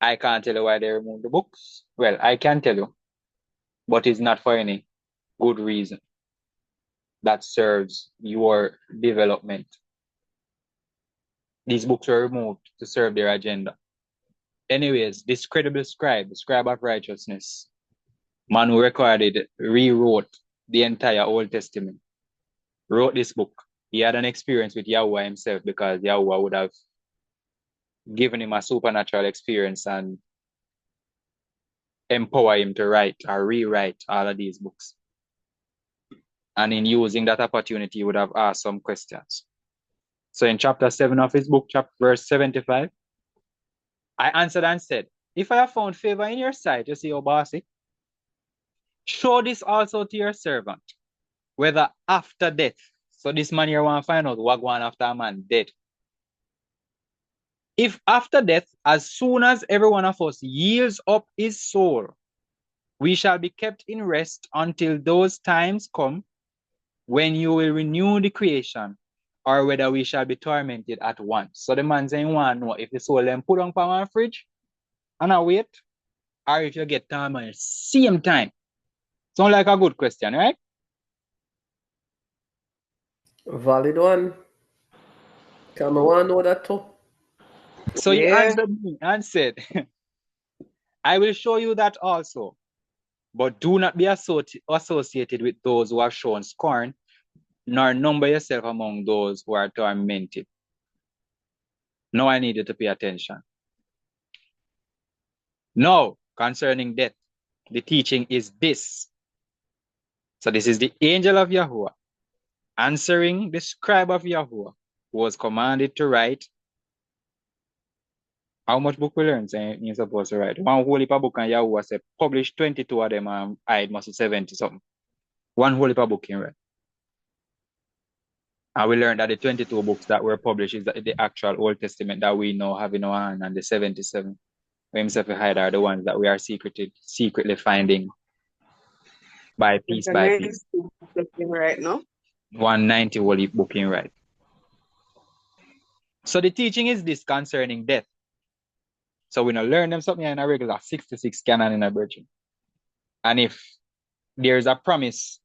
I can't tell you why they removed the books. Well, I can tell you, but it's not for any good reason that serves your development. These books were removed to serve their agenda. Anyways, this credible scribe, the scribe of righteousness, man who recorded, rewrote the entire Old Testament, wrote this book. He had an experience with Yahuwah himself because Yahuwah would have given him a supernatural experience and empower him to write or rewrite all of these books. And in using that opportunity, he would have asked some questions. So in chapter 7 of his book, verse 75, I answered and said, if I have found favor in your sight, you see, O bossy, show this also to your servant, whether after death. So this man here want to find out what going after a man dead. If after death, as soon as every one of us yields up his soul, we shall be kept in rest until those times come when you will renew the creation, or whether we shall be tormented at once. So the man saying, want to know if the soul then put on my fridge and I wait, or if you get time at the same time. Sound like a good question, right? Valid one. Can I want to know that too? So he Yeah. answered me and said, I will show you that also, but do not be associated with those who have shown scorn, nor number yourself among those who are tormented. Now I need you to pay attention. Now, concerning death, the teaching is this. So this is the angel of Yahuwah answering the scribe of Yahuwah who was commanded to write. How much book we learn saying you're supposed to write? One whole heap of book and Yahuwah said publish 22 of them and I must be 70 something. One whole heap of book in right. And we learned that the 22 books that were published is the actual Old Testament that we now have in our hand, and the 77 we himself hide are the ones that we are secretly finding by piece by piece. Right now. 190 whole book in right. So the teaching is this concerning death. So we now learn them something in a regular 66 canon in a virgin. And if there's a promise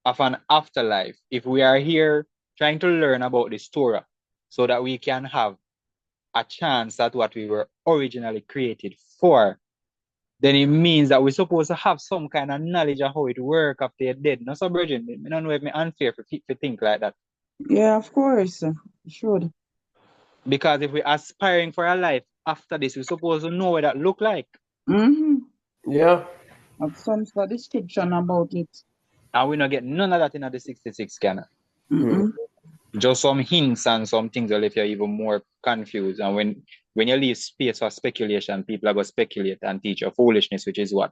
of an afterlife, if we are here trying to learn about this Torah so that we can have a chance at what we were originally created for, then it means that we're supposed to have some kind of knowledge of how it works after you're dead. No, so, Bridget, I don't know if it's unfair to think like that. Yeah, of course. You should. Because if we're aspiring for a life after this, we're supposed to know what that look like. Yeah. Have some sort of description about it. And we not get none of that in the 66 scanner. Just some hints and some things will leave you even more confused. And when you leave space for speculation, people are going to speculate and teach you foolishness, which is what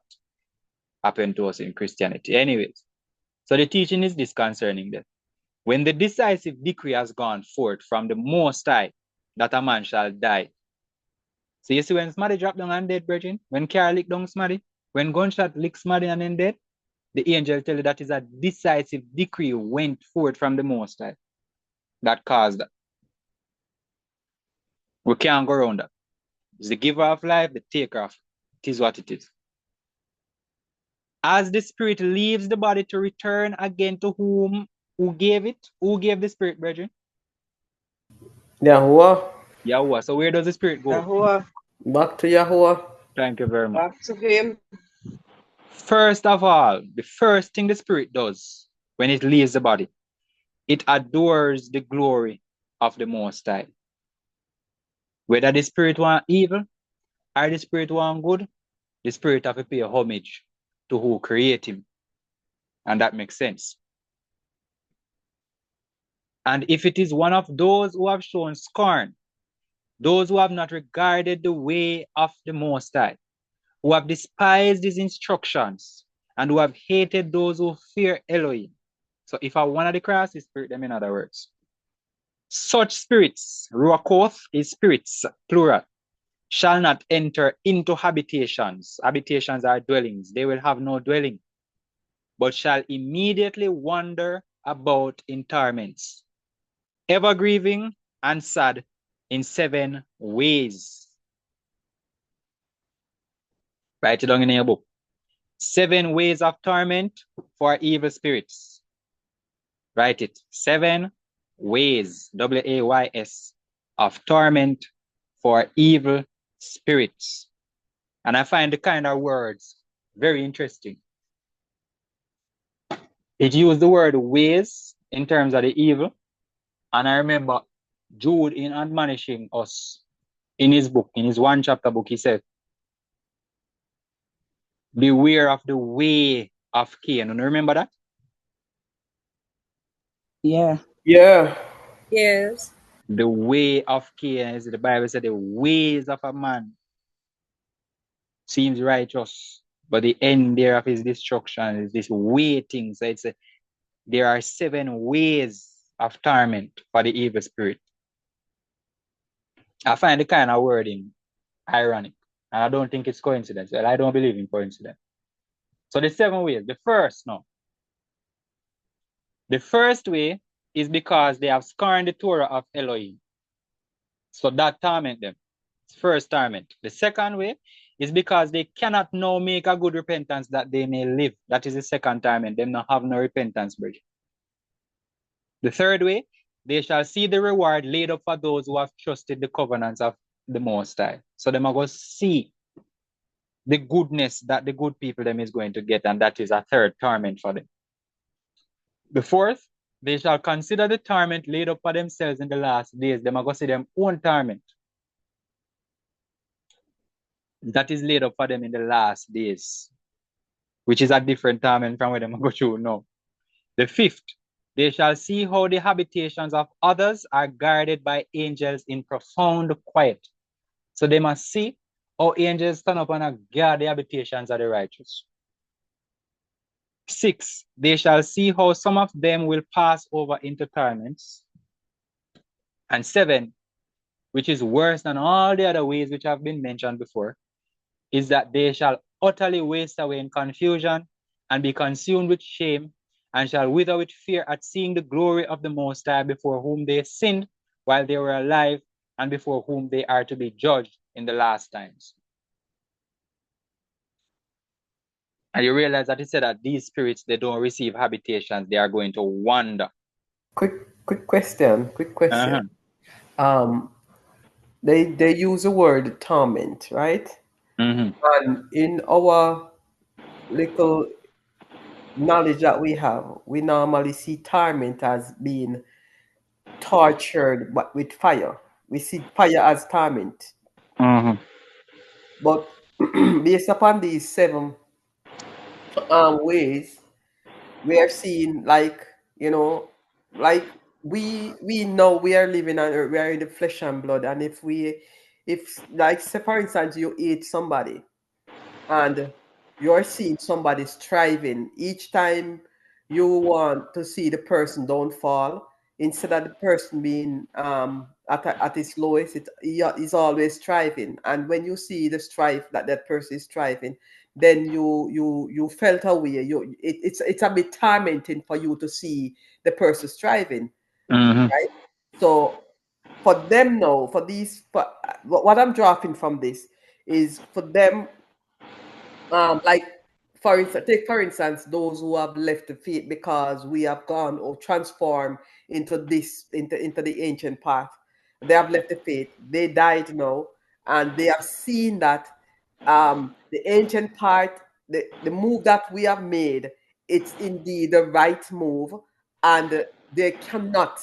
happened to us in Christianity. Anyways, so the teaching is this concerning that when the decisive decree has gone forth from the Most High that a man shall die. So you see when somebody drop down and dead, brethren, when car lick down somebody, when gunshot lick somebody and then dead, the angel tell you that is a decisive decree went forth from the Most High that caused that. We can't go around that. It's the giver of life, the taker of it is what it is. As the spirit leaves the body to return again to who gave it? Who gave the spirit, brethren? Yahuwah. Yahuwah. So where does the spirit go? Yahuwah. Back to Yahuwah. Thank you very much. Back to him. First of all, the first thing the spirit does when it leaves the body, it adores the glory of the Most High. Whether the spirit want evil or the spirit want good, the spirit have to pay homage to who created him. And that makes sense. And if it is one of those who have shown scorn, those who have not regarded the way of the Most High, who have despised his instructions, and who have hated those who fear Elohim. So if I one of the cross, is spirit them in other words. Such spirits, Ruakoth is spirits, plural, shall not enter into habitations. Habitations are dwellings. They will have no dwelling, but shall immediately wander about in torments, ever grieving and sad in 7 ways. Write it down in your book. 7 ways of torment for evil spirits. Write it. 7 ways, W-A-Y-S, of torment for evil spirits. And I find the kind of words very interesting. It used the word ways in terms of the evil. And I remember Jude, in admonishing us in his book, in his 1 chapter book, he said, beware of the way of Cain. And remember that? Yeah. Yeah. Yes. The way of Cain, is the Bible said, the ways of a man seems righteous, but the end there of his destruction is this waiting. So it's there are 7 ways of torment for the evil spirit. I find the kind of wording ironic, and I don't think it's coincidence. Well, I don't believe in coincidence. So the 7 ways. The first way is because they have scorned the Torah of Elohim. So that torment them. It's first torment. The second way is because they cannot now make a good repentance that they may live. That is the second torment. They not have no repentance, bridge. The third way, they shall see the reward laid up for those who have trusted the covenants of the Most High. So they are going to see the goodness that the good people them is going to get, and that is a third torment for them. The fourth, they shall consider the torment laid up for themselves in the last days. They are going to see their own torment that is laid up for them in the last days, which is a different torment from what they go through now. The fifth, they shall see how the habitations of others are guarded by angels in profound quiet. So they must see how angels stand up and guard the habitations of the righteous. 6, they shall see how some of them will pass over into torments. And 7, which is worse than all the other ways which have been mentioned before, is that they shall utterly waste away in confusion and be consumed with shame, and shall wither with fear at seeing the glory of the Most High, before whom they sinned while they were alive, and before whom they are to be judged in the last times. And you realize that it said that these spirits, they don't receive habitations, they are going to wander. Quick question. They use the word torment, right? Mm-hmm. And in our little knowledge that we have, we normally see torment as being tortured but with fire. We see fire as torment. Mm-hmm. But based upon these seven ways, we are seeing like, you know, like we know we are living on earth, we are in the flesh and blood. And if like say for instance you eat somebody and you're seeing somebody striving each time you want to see the person don't fall instead of the person being at its lowest is always striving. And when you see the strife that that person is striving, then you felt away. It's a bit tormenting for you to see the person striving, Mm-hmm. right? So for them now, for these what I'm drafting from this is for them, like for instance, take for instance those who have left the faith because we have gone or transformed into into the ancient path. They have left the faith. They died now, and they have seen that the ancient part, the move that we have made, it's indeed the right move, and they cannot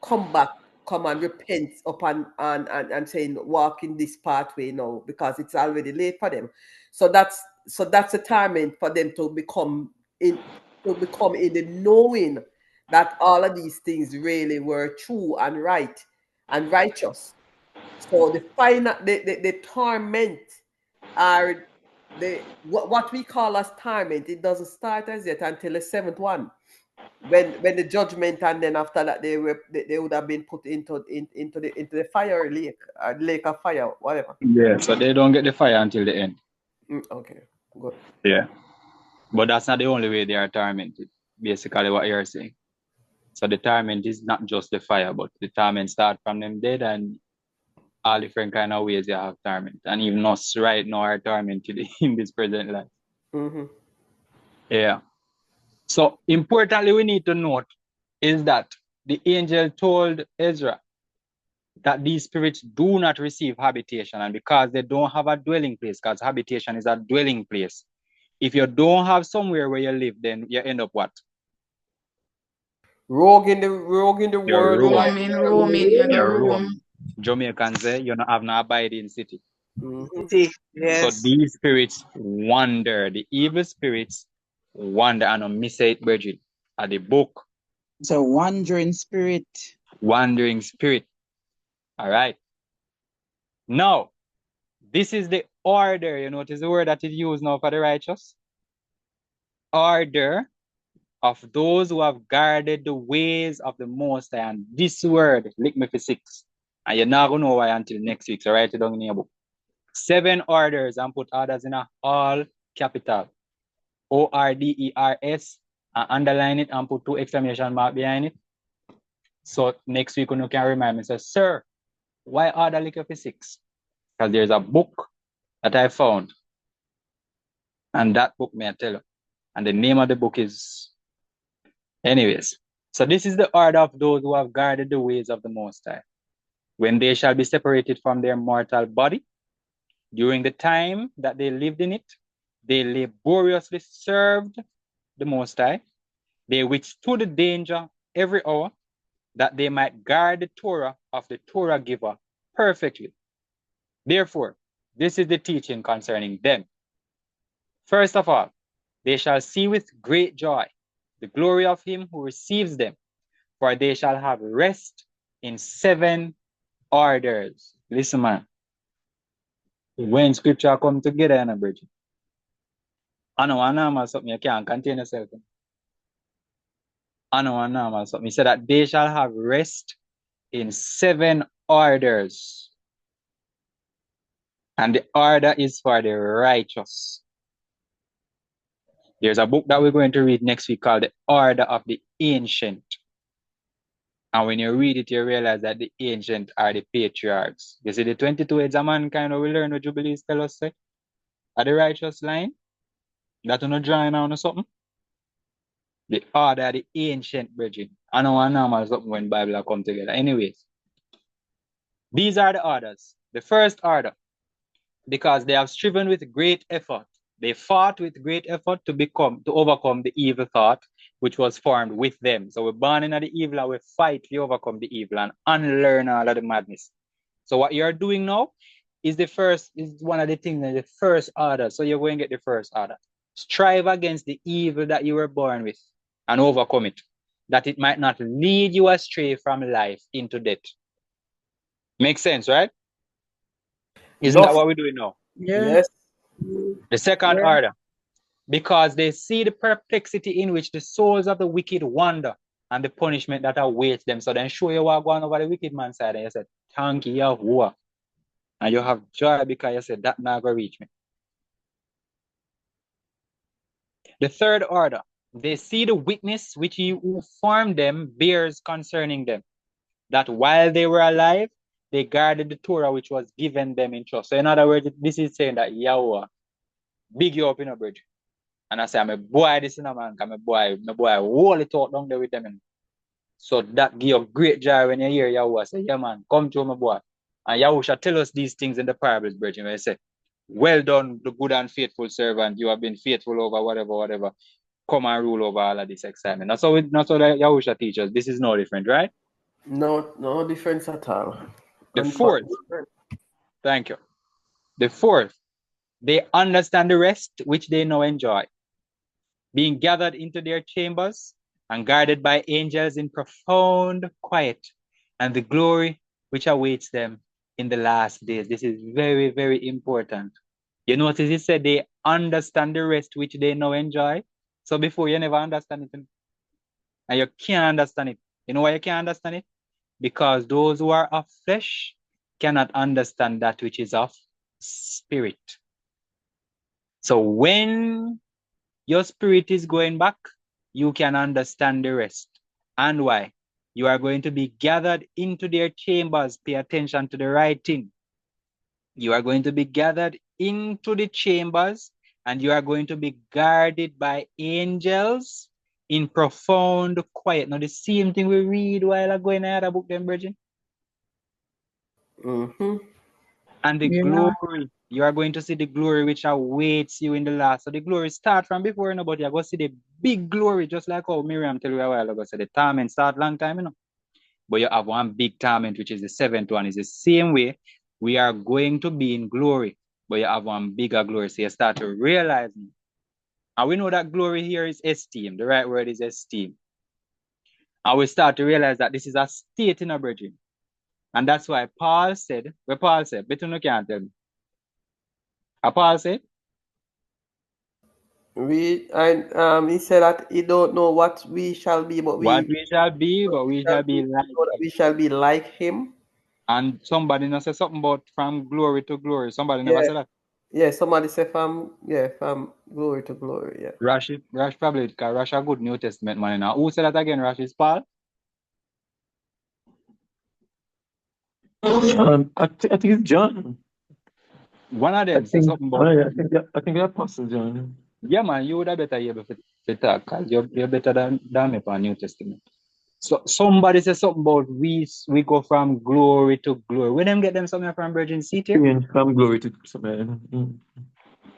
come back, come and repent upon and saying walk in this pathway now because it's already late for them. So that's a time for them to become in the knowing that all of these things really were true and right and righteous. So the final the torment are the what we call as torment. It doesn't start as yet until the seventh one, when the judgment, and then after that they would have been put into the fire lake, lake of fire, whatever. Yeah. So they don't get the fire until the end. Okay, good. Yeah. But that's not the only way they are tormented. Basically, what you're saying. So the torment is not just the fire, but the torment start from them dead and all different kind of ways they have torment. And even us right now are tormented in this present life. Mm-hmm. Yeah. So importantly, we need to note is that the angel told Ezra that these spirits do not receive habitation, and because they don't have a dwelling place, because habitation is a dwelling place. If you don't have somewhere where you live, then you end up what? Rogue in the You're world, roam. Roaming, you go You're roam. roam. Jamaicans say you don't have no abiding city. Mm-hmm. See, So yes. these spirits wander, the evil spirits wander, and I miss it, Bridget, at the book, It's a wandering spirit. wandering spirit. All right. Now, this is the order. You notice the word that is used now for the righteous? Order of those who have guarded the ways of the Most High. And this word, lick me for 6. And you're not going to know why until next week. So write it down in your book. 7 orders, and put orders in a all capital. ORDERS, and underline it and put 2 exclamation mark behind it. So next week when you can remind me, say, sir, why order liquor for 6? Because there's a book that I found. And that book may I tell you. And the name of the book is, anyways. So this is the order of those who have guarded the ways of the Most High. When they shall be separated from their mortal body, during the time that they lived in it, they laboriously served the Most High. They withstood the danger every hour, that they might guard the Torah of the Torah giver perfectly. Therefore, this is the teaching concerning them. First of all, they shall see with great joy the glory of him who receives them, for they shall have rest in 7 orders. Listen, man. When scripture come together in a bridge, I know one normal something you can't contain yourself. I know one normal something. He said that they shall have rest in 7 orders. And the order is for the righteous. There's a book that we're going to read next week called The Order of the Ancient. And when you read it, you realize that the ancient are the patriarchs. You see, the 22 heads of mankind, we learn what Jubilees tell us, say, are the righteous line. That you're not drawing on or something. The order of the ancient brethren. I know one normal something when Bible come together. Anyways, these are the orders. The first order. because they have striven with great effort. They fought with great effort to overcome the evil thought which was formed with them. So we're born into the evil and we fight to overcome the evil and unlearn all of the madness. So what you're doing now is one of the things in the first order. So you're going to get the first order. Strive against the evil that you were born with and overcome it, that it might not lead you astray from life into death. Makes sense, right? Isn't that what we're doing now? Yeah. Yes. The second Yeah. order, because they see the perplexity in which the souls of the wicked wander and the punishment that awaits them. So then show you what going over the wicked man's side and you said, thank you, Yahuwah. And you have joy because you said, that not going to reach me. The third order, they see the witness which he who formed them bears concerning them, that while they were alive, they guarded the Torah which was given them in trust. So in other words, this is saying that Yahuwah big you up in a bridge. And I say, I'm a boy, this is a man, my boy, hold it out down there with them. And so that give you great joy when you hear Yahuwah say, yeah man, come to my boy. And Yahuwah shall tell us these things in the parables, brethren, where he say, well done, the good and faithful servant. You have been faithful over whatever. Come and rule over all of this excitement. That's how that Yahuwah teaches. This is no different, right? No difference at all. The fourth, thank you. The fourth, they understand the rest which they now enjoy, being gathered into their chambers and guarded by angels in profound quiet, and the glory which awaits them in the last days. This is very, very important. You notice it said they understand the rest which they now enjoy. So before you never understand it, and you can't understand it. You know why you can't understand it? Because those who are of flesh cannot understand that which is of spirit. So when your spirit is going back, you can understand the rest. And why? You are going to be gathered into their chambers. Pay attention to the writing. You are going to be gathered into the chambers and you are going to be guarded by angels in profound quiet. Now, the same thing we read while I go in the other book, then, Bridget. Mm-hmm. And the glory, you are going to see the glory which awaits you in the last. So the glory start from before, but you're going to see the big glory, just like how Miriam tell you a while ago. So the torment start long time, But you have one big torment, which is the seventh one. It's the same way we are going to be in glory, but you have one bigger glory. So you start to realize. And we know that glory here is esteem. The right word is esteem. And we start to realize that this is a state in a brethren. And that's why Paul said, but you can't tell me. Paul said, he said that he don't know what we shall be, but we shall be like him. We shall be like him. And somebody not say something about from glory to glory. Somebody never said that. Yeah, somebody say from glory to glory. Yeah. Rash probably, because Rash a good New Testament man now. Who said that again? Rash is Paul? I think it's John. One of them said something about. I think the Apostle John. Yeah, man, you would have better able to talk because you're better than me for New Testament. So somebody says something about we go from glory to glory. Where them get them something from Virgin City? Change from glory to something.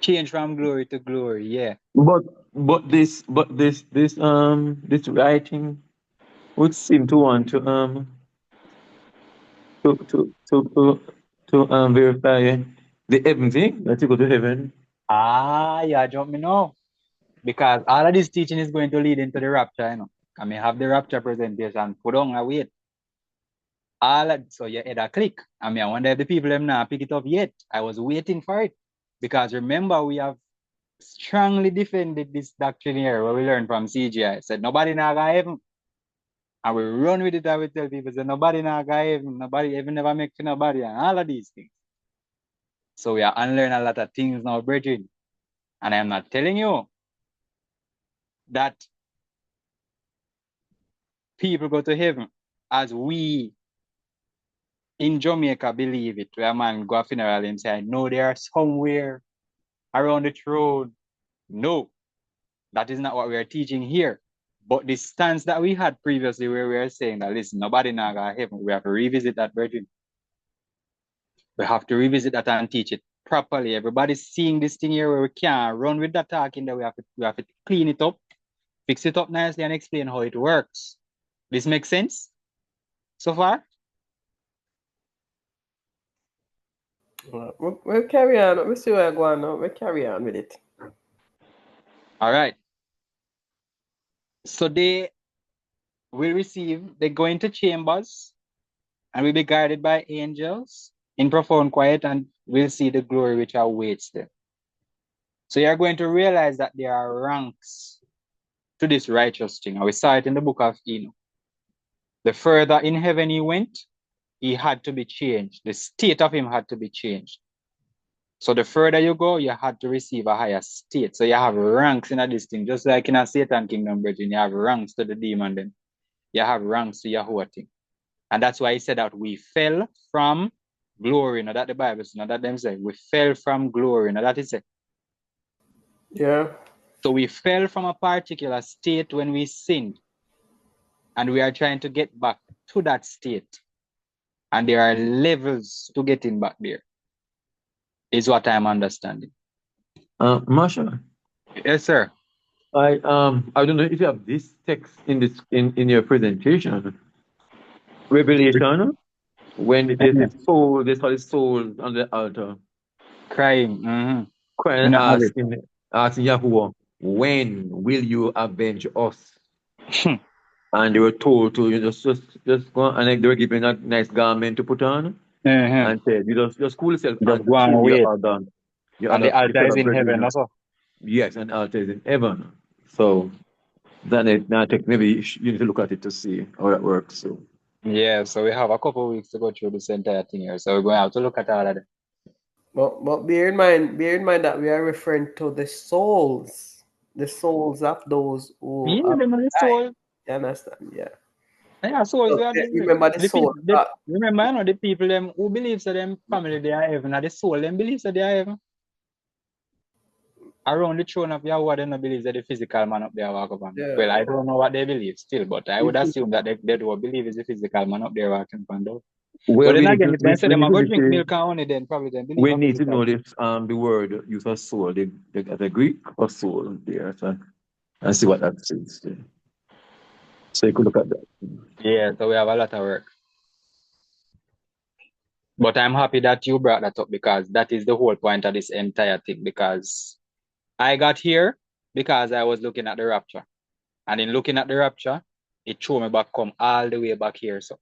Change from glory to glory, yeah. But this writing would seem to want to verify the heaven thing, that you go to heaven. Yeah, jump me now. Because all of this teaching is going to lead into the rapture, I may have the rapture presentation, put on and wait. So your head a click. I wonder if the people them now pick it up yet. I was waiting for it. Because remember, we have strongly defended this doctrine here where we learned from CGI. Said nobody now got heaven. And we run with it. I will tell people, say nobody now got heaven. Nobody even never make for nobody and all of these things. So we are unlearning a lot of things now, brethren. And I'm not telling you that people go to heaven as we in Jamaica believe it. Where a man go to a funeral and say, no, they are somewhere around the throne. No, that is not what we are teaching here. But the stance that we had previously where we are saying that, listen, nobody now got heaven. We have to revisit that, brethren. We have to revisit that and teach it. properly. Everybody's seeing this thing here where we can't run with that talking that we have to clean it up, fix it up nicely, and explain how it works. This makes sense so far? We'll carry on. We'll see where we're going now. We'll carry on with it. All right. So they go into chambers and will be guarded by angels in profound quiet, and we'll see the glory which awaits them. So you're going to realize that there are ranks to this righteous thing. And we saw it in the book of Enoch. The further in heaven he went, he had to be changed. The state of him had to be changed. So the further you go, you had to receive a higher state. So you have ranks in this thing. Just like in a Satan kingdom, brethren, you have ranks to the demon then. You have ranks to Yahweh thing. And that's why he said that we fell from glory. Now that the Bible says, now that them say, we fell from glory. Now that is it. Yeah. So we fell from a particular state when we sinned. And we are trying to get back to that state. And there are levels to getting back there. Is what I'm understanding. Marsha, Yes, sir. I don't know if you have this text in your presentation. Revelation, when there's a soul, they saw the soul on the altar, Crying. Mm-hmm. crying, asking Yahuwah, when will you avenge us? And they were told to just go, and they were given a nice garment to put on, and said, you just cool yourself Just go and until wait. your other, And the altar is in heaven also. Yes, and altar is in heaven. So then maybe you need to look at it to see how it works. So Yeah, so we have a couple of weeks to go through this entire thing here. So we're going to have to look at all of it. But bear in mind that we are referring to the souls of those who Yeah, them are the soul. You understand? Yeah. Yeah, souls. So, remember the soul. Remember, you know, the people them who believe that them family they are heaven, and the soul them believes that they are heaven. Around the throne of Yahweh, they don't believe that the physical man up there walk upon. Yeah. Well, I don't know what they believe still, but I would assume that they do believe is the physical man up there walking upon them. well, But then again, if they say them are going to drink milk and honey, then probably they believe. We need to know this the word use of soul, the Greek or soul there, so, and see what that says. Yeah. So you could look at that. Yeah, so we have a lot of work. But I'm happy that you brought that up because that is the whole point of this entire thing. Because I got here because I was looking at the rapture. And in looking at the rapture, it threw me back, come all the way back here. So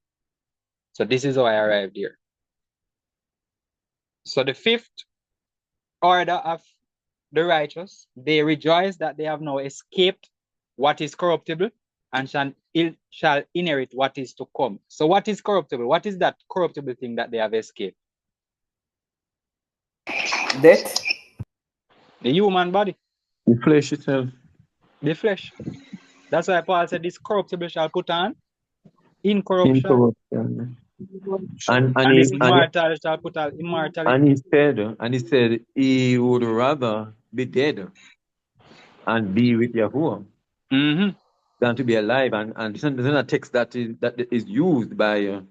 this is how I arrived here. So the fifth order of the righteous, they rejoice that they have now escaped what is corruptible and shall inherit what is to come. So what is corruptible? What is that corruptible thing that they have escaped? Death. The human body. The flesh itself. The flesh. That's why Paul said this corruptible shall put on incorruption. And this immortal shall put on immortality. And he said he would rather be dead and be with Yahuwah than to be alive. And this is a text that is used by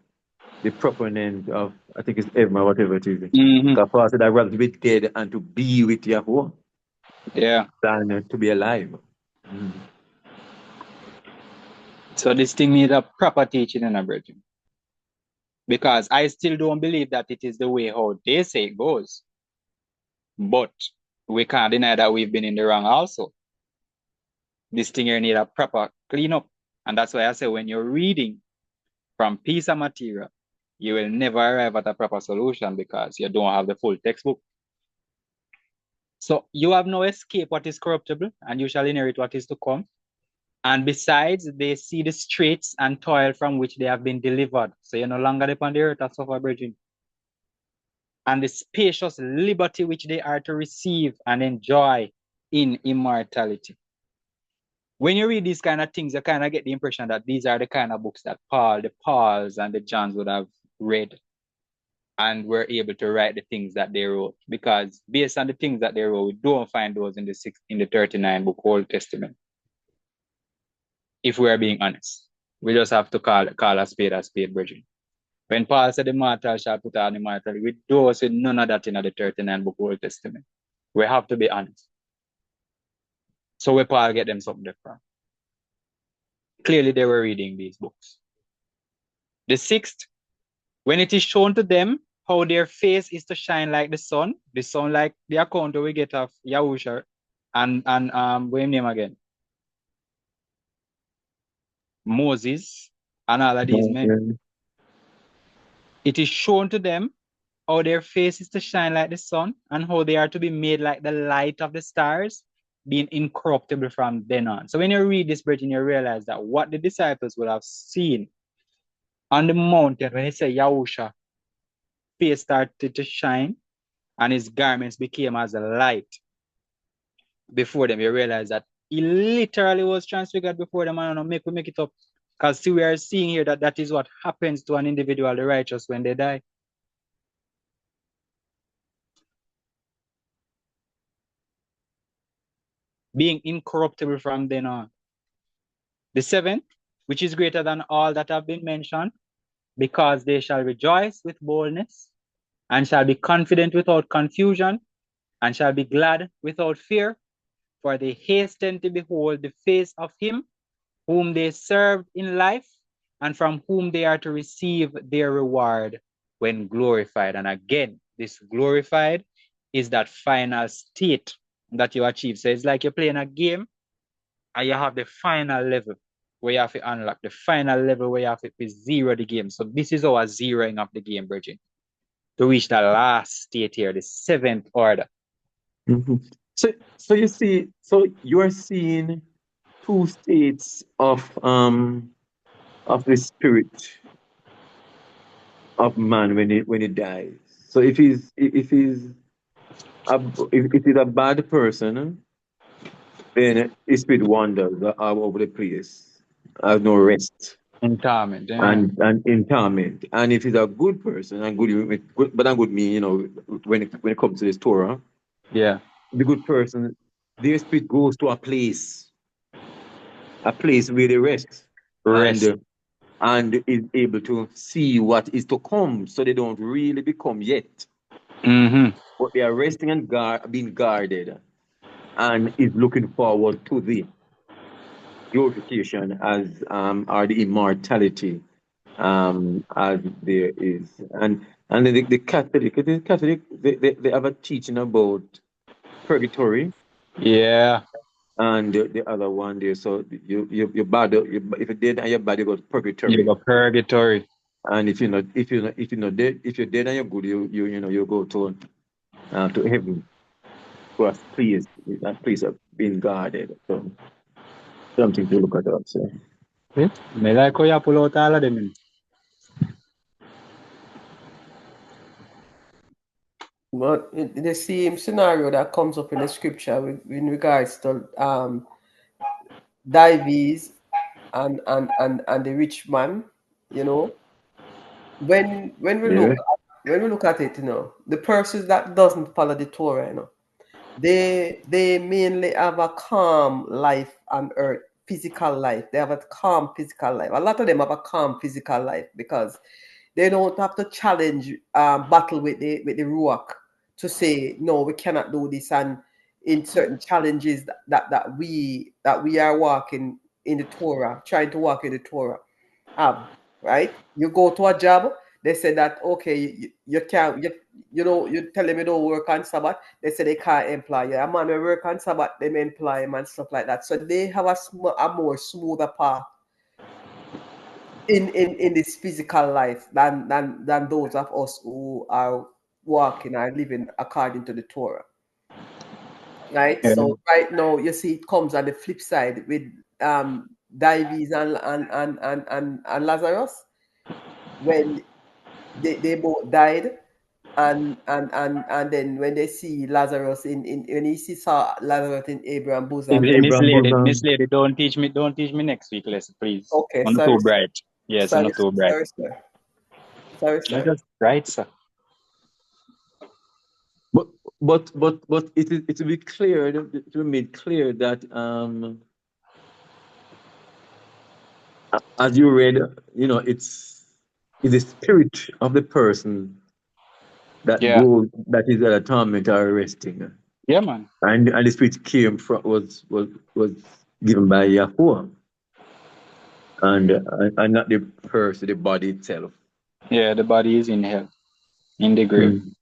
the proponent of, I think it's Evma, whatever it is. Because Paul said I'd rather be dead and to be with Yahuwah than to be alive. So this thing needs a proper teaching and a brethren. Because I still don't believe that it is the way how they say it goes. But we can't deny that we've been in the wrong also. This thing here needs a proper cleanup. And that's why I say when you're reading from piece of material, you will never arrive at a proper solution because you don't have the full textbook. So you have no escape what is corruptible, and you shall inherit what is to come. And besides, they see the straits and toil from which they have been delivered. So you're no longer upon the earth of suffer, brethren. And the spacious liberty which they are to receive and enjoy in immortality. When you read these kind of things, you kind of get the impression that these are the kind of books that the Pauls and the Johns would have read and were able to write the things that they wrote. Because based on the things that they wrote, we don't find those in the 39 book Old Testament. If we are being honest, we just have to call a spade, brethren. When Paul said the mortal shall put on the mortal, we do see none of that in the 39 book Old Testament. We have to be honest. So where Paul get them something from? Clearly they were reading these books. The 6th, when it is shown to them how their face is to shine like the sun like the account we get of Yahusha and what's his name again? Moses and all of these men. It is shown to them how their face is to shine like the sun and how they are to be made like the light of the stars, being incorruptible from then on. So when you read this, Bridget, you realize that what the disciples would have seen on the mountain when he said Yahusha, face started to shine and his garments became as a light before them. You realize that he literally was transfigured before them. I don't know, make it up. Because see, we are seeing here that is what happens to an individual, the righteous, when they die. Being incorruptible from then on. The 7th, which is greater than all that have been mentioned, because they shall rejoice with boldness, and shall be confident without confusion, and shall be glad without fear, for they hasten to behold the face of him whom they served in life, and from whom they are to receive their reward when glorified. And again, this glorified is that final state that you achieve. So it's like you're playing a game and you have the final level where you have to unlock, the final level where you have to zero the game. So this is our zeroing of the game, Bridget, to reach the last state here, the 7th order. Mm-hmm. So you see, so you are seeing 2 states of the spirit of man when he dies. So if he's a bad person, then his spirit wanders all over the place, has no rest In torment, yeah. and in torment. And if he's a good person and good, but not good me, you know, when it comes to this Torah, yeah, the good person, their spirit goes to a place where they rest. And is able to see what is to come, so they don't really become yet. Mm-hmm. But they are resting and being guarded, and is looking forward to the glorification as or the immortality as there is. And then the Catholic they have a teaching about purgatory. Yeah. And the other one there, so your body, if you're dead and your body goes purgatory. You go purgatory. And if you're not dead, if you're dead and you're good, you go to heaven, to a place of being guarded. So something to look at also. Me like how you pull out all of them. But the same scenario that comes up in the scripture in regards to Dives and the rich man, you know, when we look at it, you know, the persons that doesn't follow the Torah, you know, they mainly have a calm life on earth, physical life. They have a calm physical life. A lot of them have a calm physical life because they don't have to challenge battle with the ruach to say no, we cannot do this, and in certain challenges that we are walking in the Torah, trying to walk in the Torah. Right? You go to a job, they say that okay, you can't, you know, you tell them you don't work on Sabbath, they say they can't employ you. A man will work on Sabbath, they may employ him and stuff like that. So they have a more smoother path in this physical life than those of us who are walking or living according to the Torah. Right? Yeah. So right now you see it comes on the flip side with Dives and Lazarus, when they both died, and then when they see Lazarus when he saw Lazarus in Abraham's bosom. Miss Lady, don't teach me next week lesson, please. Okay, I'm not sorry, too bright. Yes, I'm not too bright. Sorry, sir. Just right, sir. But it will be clear, it will be made clear that as you read, you know, it's is the spirit of the person that Yeah. goes, that is at a torment or resting. Yeah, man. And the spirit came from, was given by Yahuwah, and not the person, the body itself. Yeah, the body is in hell, in the grave. Mm.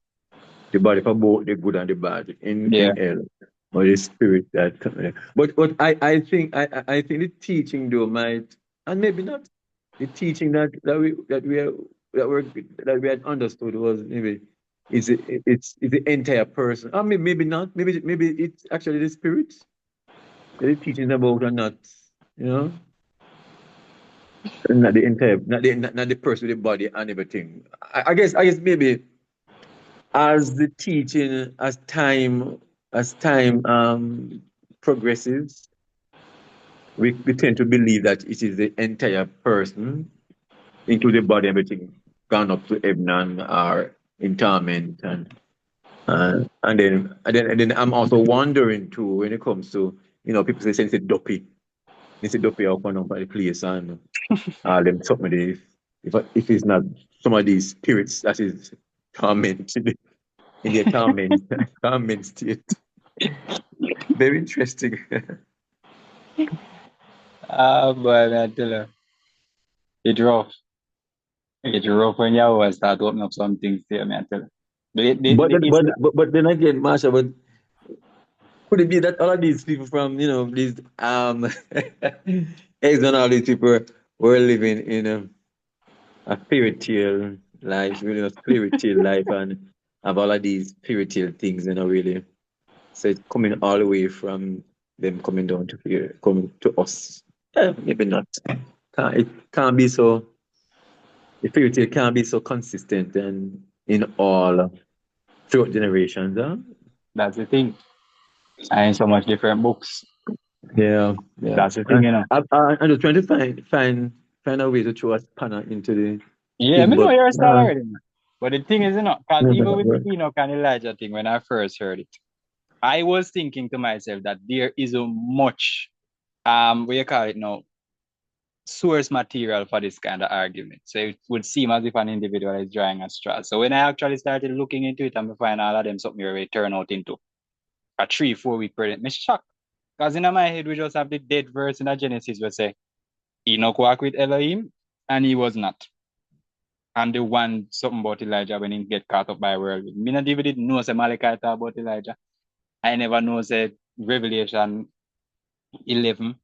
The body for both the good and the bad Yeah. in hell. Or the spirit that but I think I think the teaching though might, and maybe not, the teaching that we had understood was maybe it's the entire person. I mean, maybe not, maybe it's actually the spirit that the teaching about, or not, you know, not the entire, not the person with the body and everything. I guess maybe as the teaching, as time progresses, we tend to believe that it is the entire person, including the body, everything, gone up to heaven or in torment, and then I'm also wondering too, when it comes to, people say it's a dopey. It's a dopey up and up by the place, and them some of the, if it's not some of these spirits that is torment in their torment state. Very interesting. But I tell you, it's rough. It's rough when you start opening up some things there, man. I tell you. But then again, Marsha, but could it be that all of these people from, these eggs and all these people were living in a fairy tale life, really a fairy tale life, and have all of these fairy tale things, really. So it's coming all the way from them coming down to here, coming to us. Maybe not. It can't be so. The fairy tale can't be so consistent and in all throughout generations. Huh? That's the thing. And so much different books. Yeah. That's the thing, I'm just trying to find a way to throw a spanner into the Yeah, thing, I know but you're still already. But the thing is, because even with the Enoch and Elijah thing, when I first heard it, I was thinking to myself that there is a much, what you call it now, source material for this kind of argument. So it would seem as if an individual is drawing a straw. So when I actually started looking into it and we find all of them something where we turn out into a 3-4 week period, me shocked. Because in my head, we just have the dead verse in the Genesis where say, Enoch walked with Elohim and he was not. And the one something about Elijah when he get caught up by world. Me not even didn't know say Malachi talk about Elijah. I never know say Revelation 11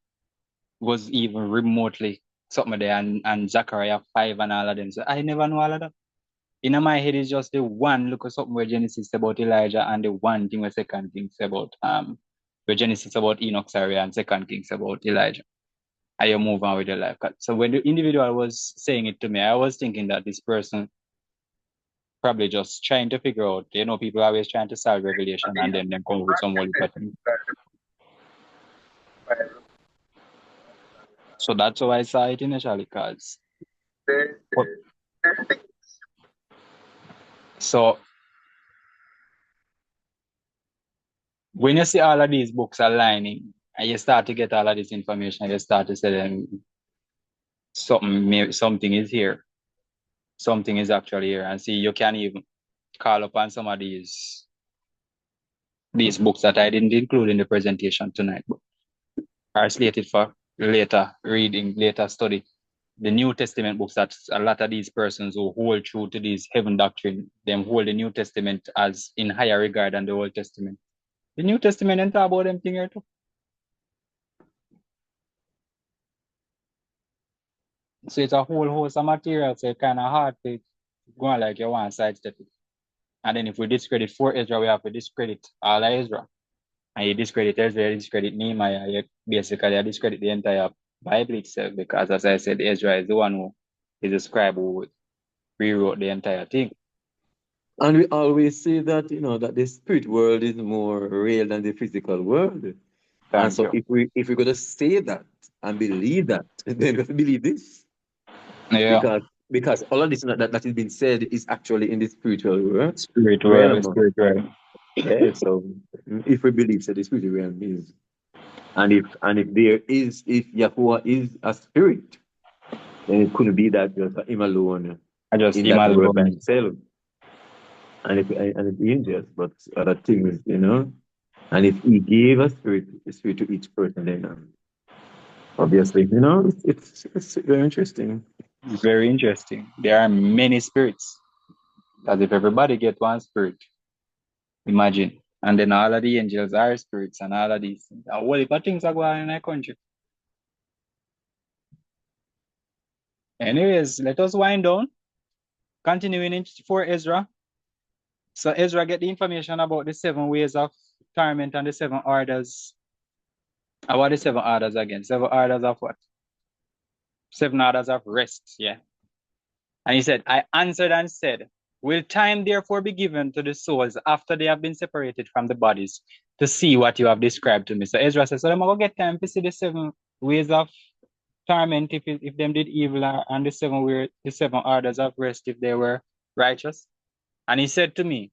was even remotely something there, and Zechariah 5 and all of them. So I never know all of that. In my head is just the one look at something where Genesis about Elijah, and the one thing where Second Kings about where Genesis about Enoch, sorry, and Second Kings about Elijah. And you move on with your life. So when the individual was saying it to me, I was thinking that this person probably just trying to figure out, people are always trying to solve Revelation and then come up with some holy pattern. So that's how I saw it initially, because so when you see all of these books aligning and you start to get all of this information, you start to say then something is here. Something is actually here. And see, you can even call upon some of these books that I didn't include in the presentation tonight, but are slated for later reading, later study. The New Testament books that a lot of these persons who hold true to these heaven doctrine, them hold the New Testament as in higher regard than the Old Testament. The New Testament ain't talk about them thing here too. So it's a whole host of material, so it's kind of hard to go on like you want to sidestep it. And then if we discredit 4 Ezra, we have to discredit all of Ezra. And you discredit Ezra, you discredit Nehemiah, you basically discredit the entire Bible itself, because as I said, Ezra is the one who is the scribe who rewrote the entire thing. And we always say that, that the spirit world is more real than the physical world. And so if we're going to say that and believe that, then we have to believe this. Yeah. Because all of this that has been said is actually in the spiritual world. Spiritual realm. Yeah, so if we believe that the spiritual realm is, and if Yahuwah is a spirit, then it couldn't be that just for him alone I just in see him that as world by God. himself. And it's angels, but other things, you know. And if he gave a spirit to each person, then obviously, you know, it's very interesting. Very interesting. There are many spirits. Because if everybody get one spirit, imagine. And then all of the angels are spirits and all of these things. And what if things are going on in our country? Anyways, let us wind down. Continuing in for Ezra. So Ezra get the information about the 7 ways of torment and the 7 orders. What are the 7 orders again? 7 orders of what? 7 orders of rest, yeah. And he said, I answered and said, will time therefore be given to the souls after they have been separated from the bodies to see what you have described to me? So Ezra says, so I'm going to get time to see the 7 ways of torment if them did evil, and the 7 orders of rest if they were righteous. And he said to me,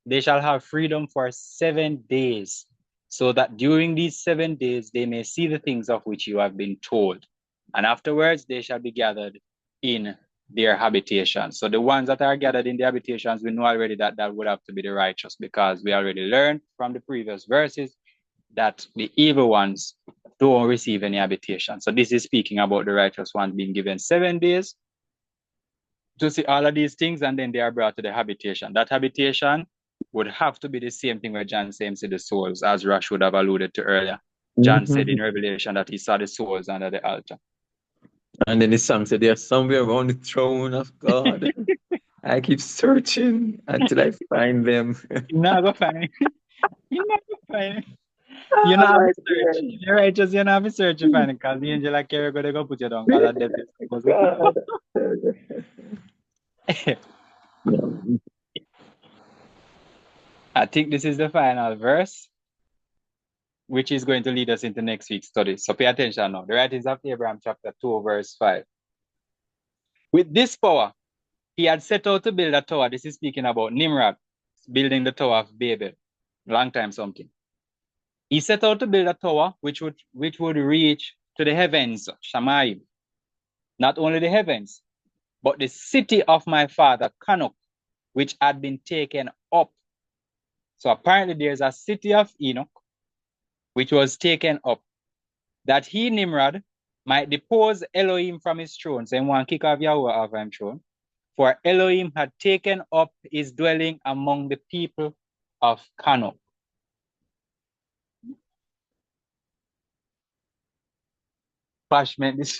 they shall have freedom for 7 days, so that during these 7 days they may see the things of which you have been told. And afterwards they shall be gathered in their habitations. So the ones that are gathered in the habitations, we know already that that would have to be the righteous, because we already learned from the previous verses that the evil ones don't receive any habitation. So this is speaking about the righteous ones being given 7 days to see all of these things, and then they are brought to the habitation. That habitation would have to be the same thing where John says the souls, as Rush would have alluded to earlier. John said in Revelation that he saw the souls under the altar. And then the song said, they're somewhere around the throne of God. I keep searching until I find them. You're not going to find it. You're not going to find it. You're not have to search. You're righteous, you're not have to search to find it, because the angel like Kerry going to go put you down, because that death is God. I think this is the final verse, which is going to lead us into next week's study. So pay attention now. The writings of Abraham chapter 2, verse 5. With this power, he had set out to build a tower. This is speaking about Nimrod building the Tower of Babel. Long time something. He set out to build a tower which would reach to the heavens, Shamayim. Not only the heavens, but the city of my father, Chanoch, which had been taken up. So apparently there's a city of Enoch, which was taken up, that he, Nimrod, might depose Elohim from his throne. So he want to kick off Yahweh off his throne. For Elohim had taken up his dwelling among the people of Chanoch. Bashment this.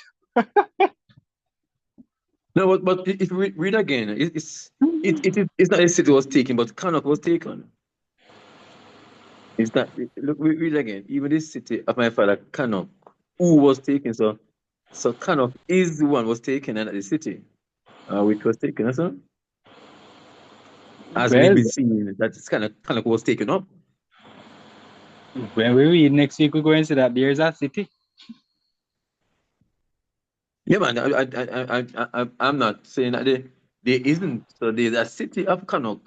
No, but if you read again, it's not a city was taken, but Chanoch was taken. It's not. Look, read again. Even this city of my father, Chanoch, who was taken. So Chanoch is the one was taken, and the city, which was taken. Also, as we've been seeing, that Chanoch was taken up. When we read next week, we're going to see that there's a city. Yeah, man. I'm not saying that there isn't. So there's a city of Chanoch.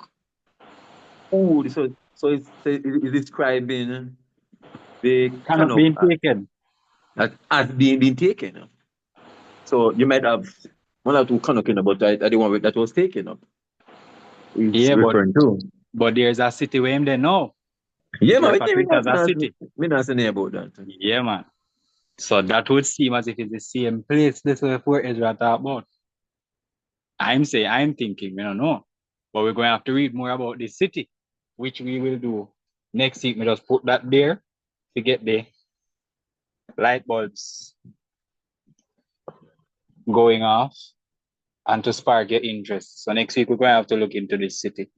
Oh, so it's describing the Chanoch Chanoch being taken. as being taken. So you might have one or two Chanoch, but I the one that was taken up. It's referring to. But there's a city where him they know. Yeah, man. We're not saying about that. Yeah, man. So that would seem as if it's the same place this way for Israel talk about. I'm thinking, we don't know. But we're going to have to read more about this city, which we will do next week. We just put that there to get the light bulbs going off and to spark your interest. So next week we're going to have to look into this city.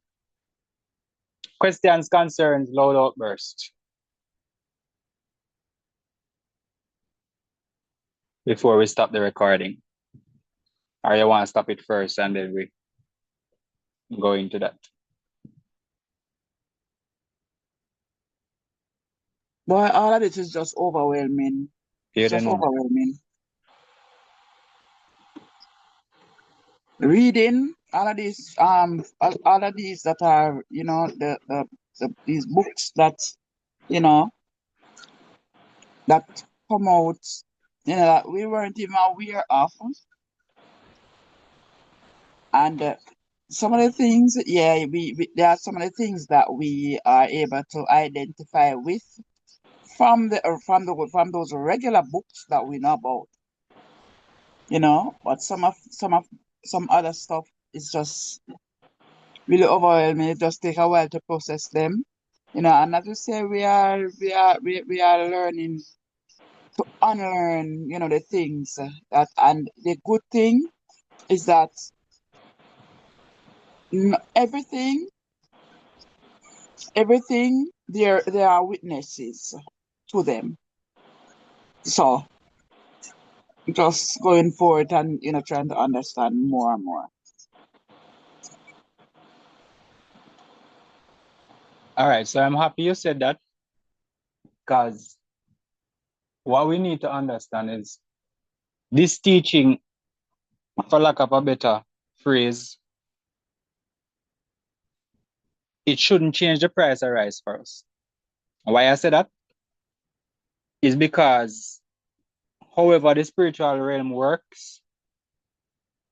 Questions, concerns, loud outburst. Before we stop the recording. Or you want to stop it first and then we go into that? Boy, all of this is just overwhelming. It's just overwhelming. Reading all of these that are, you know, these books that, you know, that come out, you know, that we weren't even aware of. And some of the things, yeah, there are some of the things that we are able to identify with from those regular books that we know about, but some other stuff is just really overwhelming. It just take a while to process them, and as we say, we are learning to unlearn, the things and the good thing is that everything, there are witnesses to them. So just going forward and trying to understand more and more. All right, so I'm happy you said that, because what we need to understand is this teaching, for lack of a better phrase, it shouldn't change the price of rice for us. Why I say that is because however the spiritual realm works,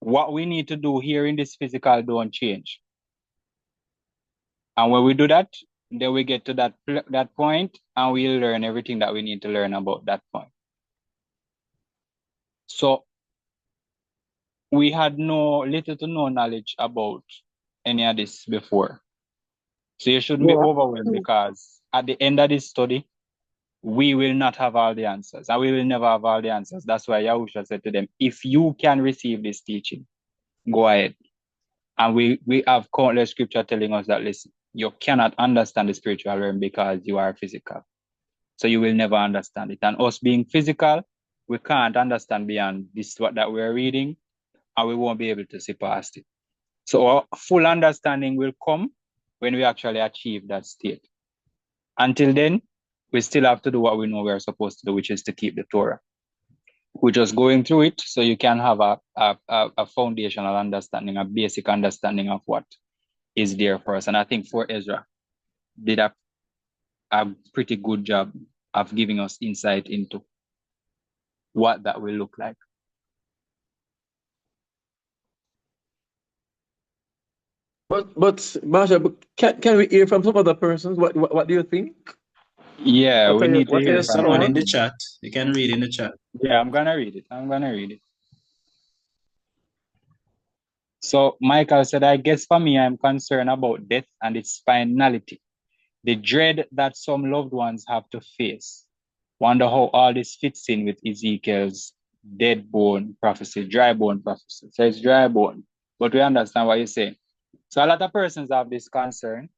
what we need to do here in this physical don't change. And when we do that, then we get to that point and we'll learn everything that we need to learn about that point. So we had little to no knowledge about any of this before. So you shouldn't be overwhelmed, because at the end of this study, we will not have all the answers, and we will never have all the answers. That's why Yahusha said to them, if you can receive this teaching, go ahead. And we have countless scripture telling us that, listen, you cannot understand the spiritual realm because you are physical. So you will never understand it. And us being physical, we can't understand beyond this that we're reading, and we won't be able to see past it. So our full understanding will come when we actually achieve that state. Until then, we still have to do what we know we're supposed to do, which is to keep the Torah. We're just going through it so you can have a foundational understanding, a basic understanding of what is there for us. And I think for Ezra did a pretty good job of giving us insight into what that will look like. But Masha, can we hear from some other persons? What do you think? Yeah, we need to hear There's from someone in the others. chat. You can read in the chat. Yeah, I'm gonna read it. So Michael said, I guess for me, I'm concerned about death and its finality, the dread that some loved ones have to face. Wonder how all this fits in with Ezekiel's dead bone prophecy, dry bone prophecy. So it's dry bone, but we understand what you're saying. So a lot of persons have this concern,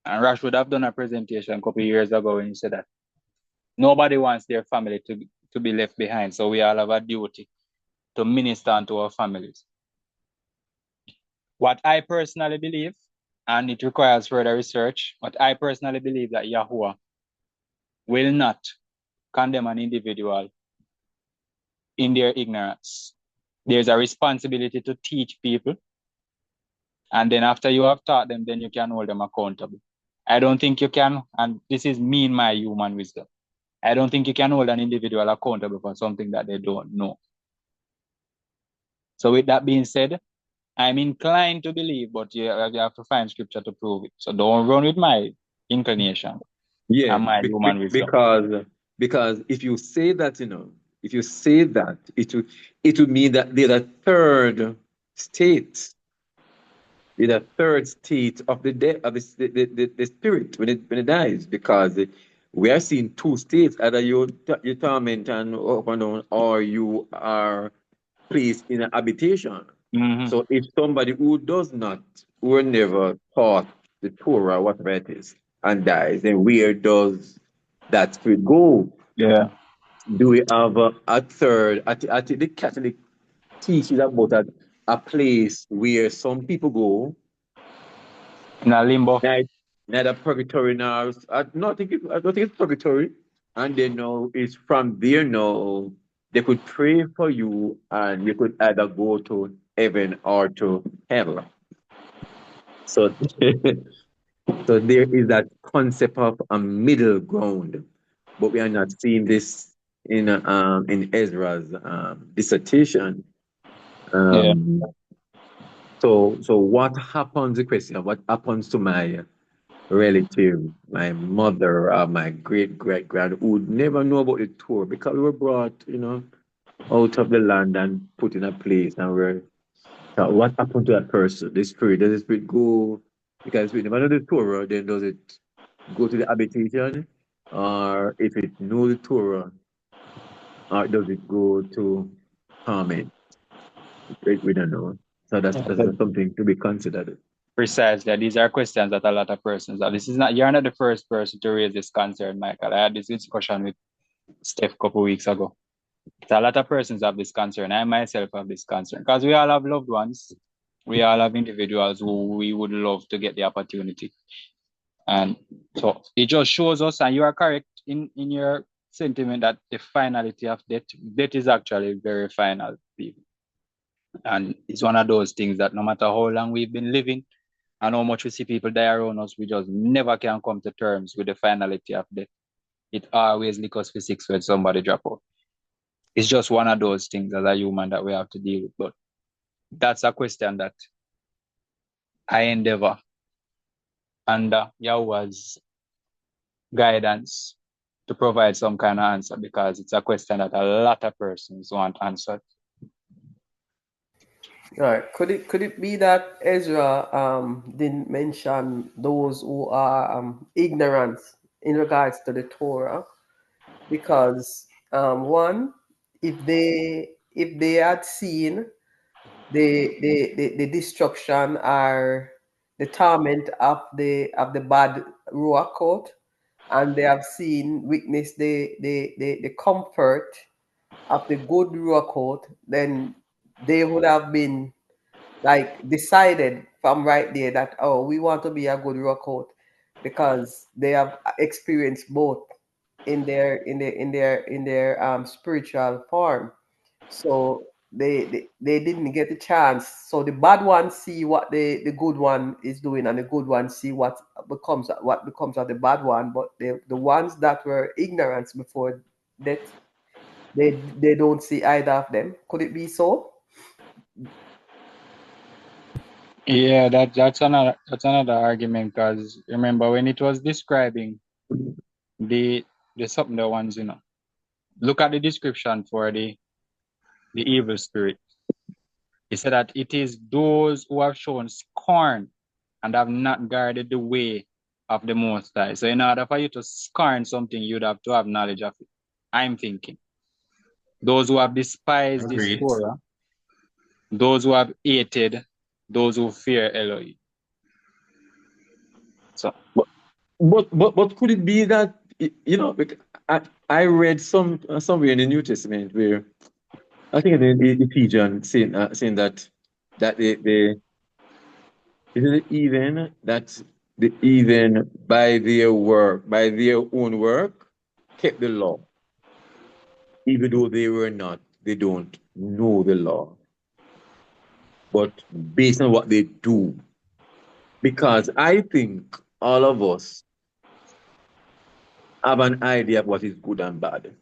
and Rash would have done a presentation a couple of years ago when he said that nobody wants their family to be left behind. So we all have a duty to minister unto our families. What I personally believe, and it requires further research, but I personally believe that Yahuwah will not condemn an individual in their ignorance. There's a responsibility to teach people, and then after you have taught them, then you can hold them accountable. I don't think you can, and this is me in my human wisdom, I don't think you can hold an individual accountable for something that they don't know. So with that being said, I'm inclined to believe, but you have to find scripture to prove it. So don't run with my inclination. Yeah, and my human wisdom. because if you say that, it would mean that there's a third state. There's a third state of the death of the spirit when it dies, because we are seeing two states: either you torment and up and down, or you are placed in a habitation. Mm-hmm. So if somebody who were never taught the Torah, whatever it is, and dies, then where does that spirit go? Yeah. Do we have a third? I think the Catholic teaches about a place where some people go. In a limbo. Neither purgatory nor I don't think it's purgatory. And then now it's from there now they could pray for you, and you could either go to heaven or to hell. So so there is that concept of a middle ground, but we are not seeing this in Ezra's dissertation. So what happens, the question, what happens to my relative, my mother or my great-great-grand who would never know about the Torah because we were brought, out of the land and put in a place and so what happened to that person? The spirit, does the spirit go, because the spirit never know the Torah, then does it go to the habitation? Or if it knows the Torah, or does it go to torment? We don't know. So that's something to be considered. Precisely. These are questions that a lot of persons have. You're not the first person to raise this concern, Michael. I had this discussion with Steph a couple weeks ago. So a lot of persons have this concern. I myself have this concern because we all have loved ones. We all have individuals who we would love to get the opportunity. And so it just shows us, and you are correct in your sentiment, that the finality of death is actually very final, people. And it's one of those things that no matter how long we've been living and how much we see people die around us, we just never can come to terms with the finality of death. It always leaks us physics when somebody drop out. It's just one of those things as a human that we have to deal with. But that's a question that I endeavor under Yahweh's guidance to provide some kind of answer, because it's a question that a lot of persons want answered. All right. Could it be that Ezra didn't mention those who are ignorant in regards to the Torah? Because one, if they had seen the destruction or the torment of the bad ruach coat, and they have witnessed the comfort of the good ruach coat, then they would have been like decided from right there that, oh, we want to be a good ruach coat, because they have experienced both in their spiritual form. So they didn't get a chance. So the bad one see what the good one is doing, and the good one see what becomes of the bad one. But the ones that were ignorant before that, they don't see either of them. Could it be so? Yeah, that's another argument, because remember when it was describing the something the ones, look at the description for the evil spirit. He said that it is those who have shown scorn and have not guarded the way of the Most High. So in order for you to scorn something, you'd have to have knowledge of it. I'm thinking those who have despised this Torah, those who have hated, those who fear Elohim. So, but could it be that, I read somewhere in the New Testament where I think in the Ephesians saying that they even that the even by their own work kept the law, even though they don't know the law, but based on what they do. Because I think all of us have an idea of what is good and bad.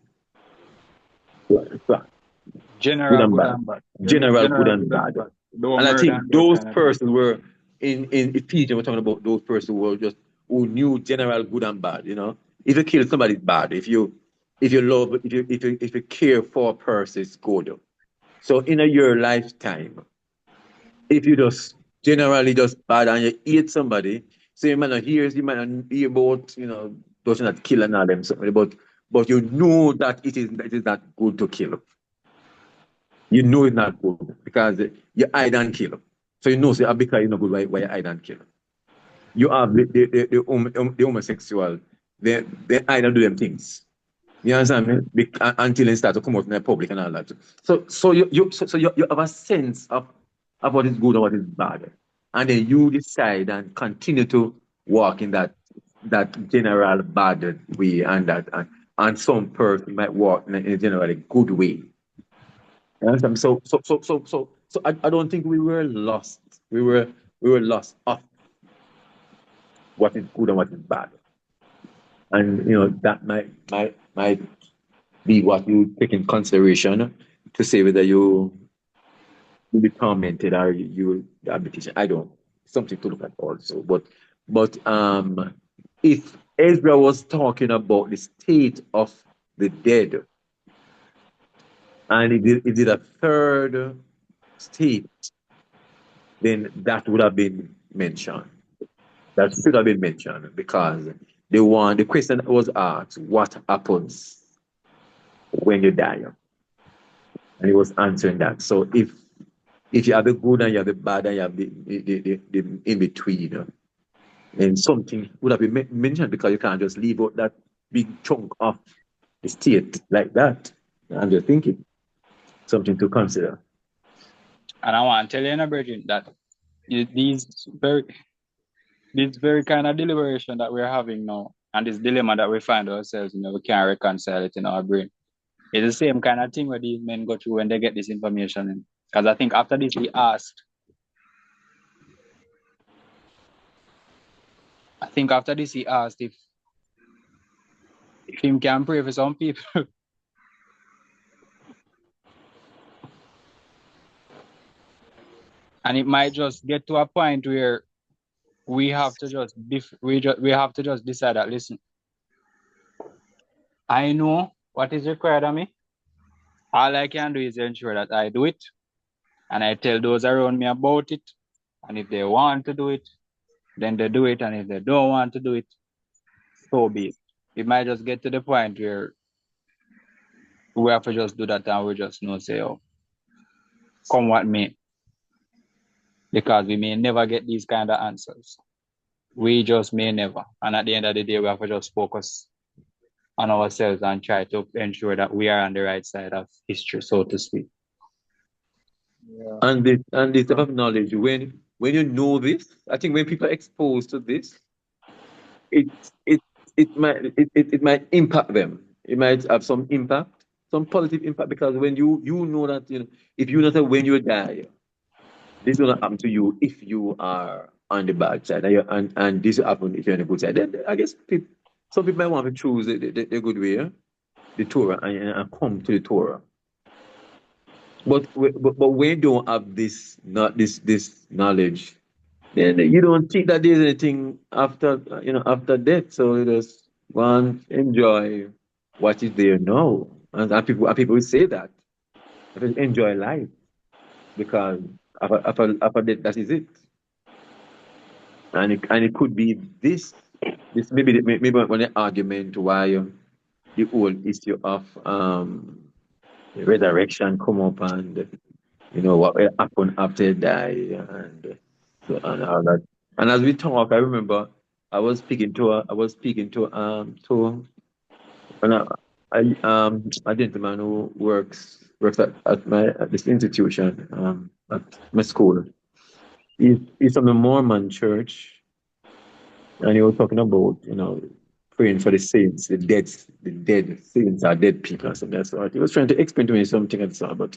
general good and bad. General good and bad. And I think those persons were in Ephesians, we're talking about those persons who knew general good and bad. If you kill somebody, it's bad. If you love, if you care for a person, it's good. So in your lifetime, if you just generally just bad and you hate somebody, so you might not hear about, those not kill and all them something, but you know that it is not good to kill. You know it's not good because you hide and kill. So you know, because it's not good, why you hide and kill. You have the homosexual, they hide and do them things. You understand me? Until they start to come out in the public and all that. So you have a sense of what is good and what is bad. And then you decide and continue to walk in that general bad way, and some person might walk in a generally good way. You understand? So I don't think we were lost. We were lost of what is good and what is bad. And that might be what you take in consideration to say whether you will be tormented, or you will the habitation. I don't. Something to look at also. But if Ezra was talking about the state of the dead, and it did a third state, then that would have been mentioned. That should have been mentioned because the question was asked, what happens when you die? And he was answering that. So if you have the good and you have the bad and you have the in between, then something would have been mentioned because you can't just leave out that big chunk of the state like that. I'm just thinking something to consider. And I want to tell you, Bridget, that these very kind of deliberation that we're having now, and this dilemma that we find ourselves, we can't reconcile it in our brain. It's the same kind of thing where these men go through when they get this information. Because I think after this, he asked if him can pray for some people. And it might just get to a point where we have to just decide that, listen, I know what is required of me. All I can do is ensure that I do it, and I tell those around me about it. And if they want to do it, then they do it. And if they don't want to do it, so be it. It might just get to the point where we have to just do that, and we just know, say, oh, come what may. Because we may never get these kind of answers. We just may never. And at the end of the day, we have to just focus on ourselves and try to ensure that we are on the right side of history, so to speak. Yeah. And this type of knowledge, when you know this, I think when people are exposed to this, it might impact them. It might have some impact, some positive impact, because when you know that, if you know that when you die, this will not happen to you if you are on the bad side, and this will happen if you're on the good side. Then I guess some people might want to choose the good way, the Torah, and come to the Torah. But when you don't have this knowledge, then you don't think that there's anything after death. So you just want to enjoy what is there now, and people will say that. Just enjoy life because after death, that is it. And it could be this maybe one argument why the whole issue of resurrection come up, and what will happen after you die, and all that. And as we talk, I remember I was speaking to a gentleman who works at this institution, at my school. He's from the Mormon church, and he was talking about praying for the saints, the dead saints are dead people or something. So he was trying to explain to me something I saw, but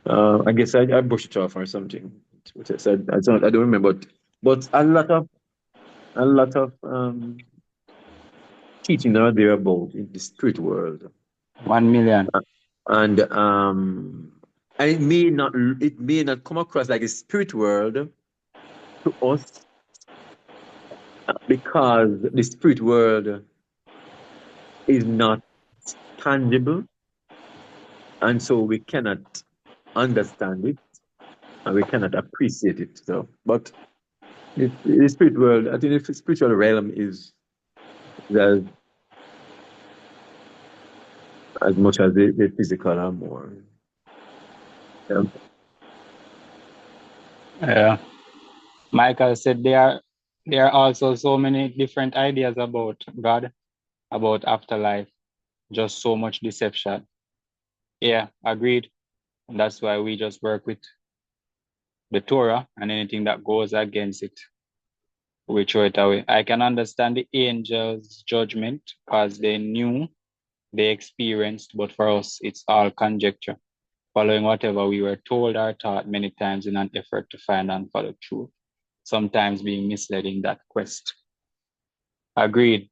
I guess I brushed it off or something. Which I said I don't remember, but a lot of teaching are there about in the spirit world. 1 million. And it may not come across like a spirit world to us, because the spirit world is not tangible, and so we cannot understand it and we cannot appreciate it. So, but the spirit world, I think the spiritual realm is as much as the physical or more. Yeah. Michael said there are also so many different ideas about God, about afterlife, just so much deception. Yeah, agreed. And that's why we just work with the Torah, and anything that goes against it, we throw it away. I can understand the angels' judgment because they knew, they experienced, but for us, it's all conjecture, following whatever we were told or taught many times in an effort to find and follow truth, sometimes being misled in that quest. Agreed.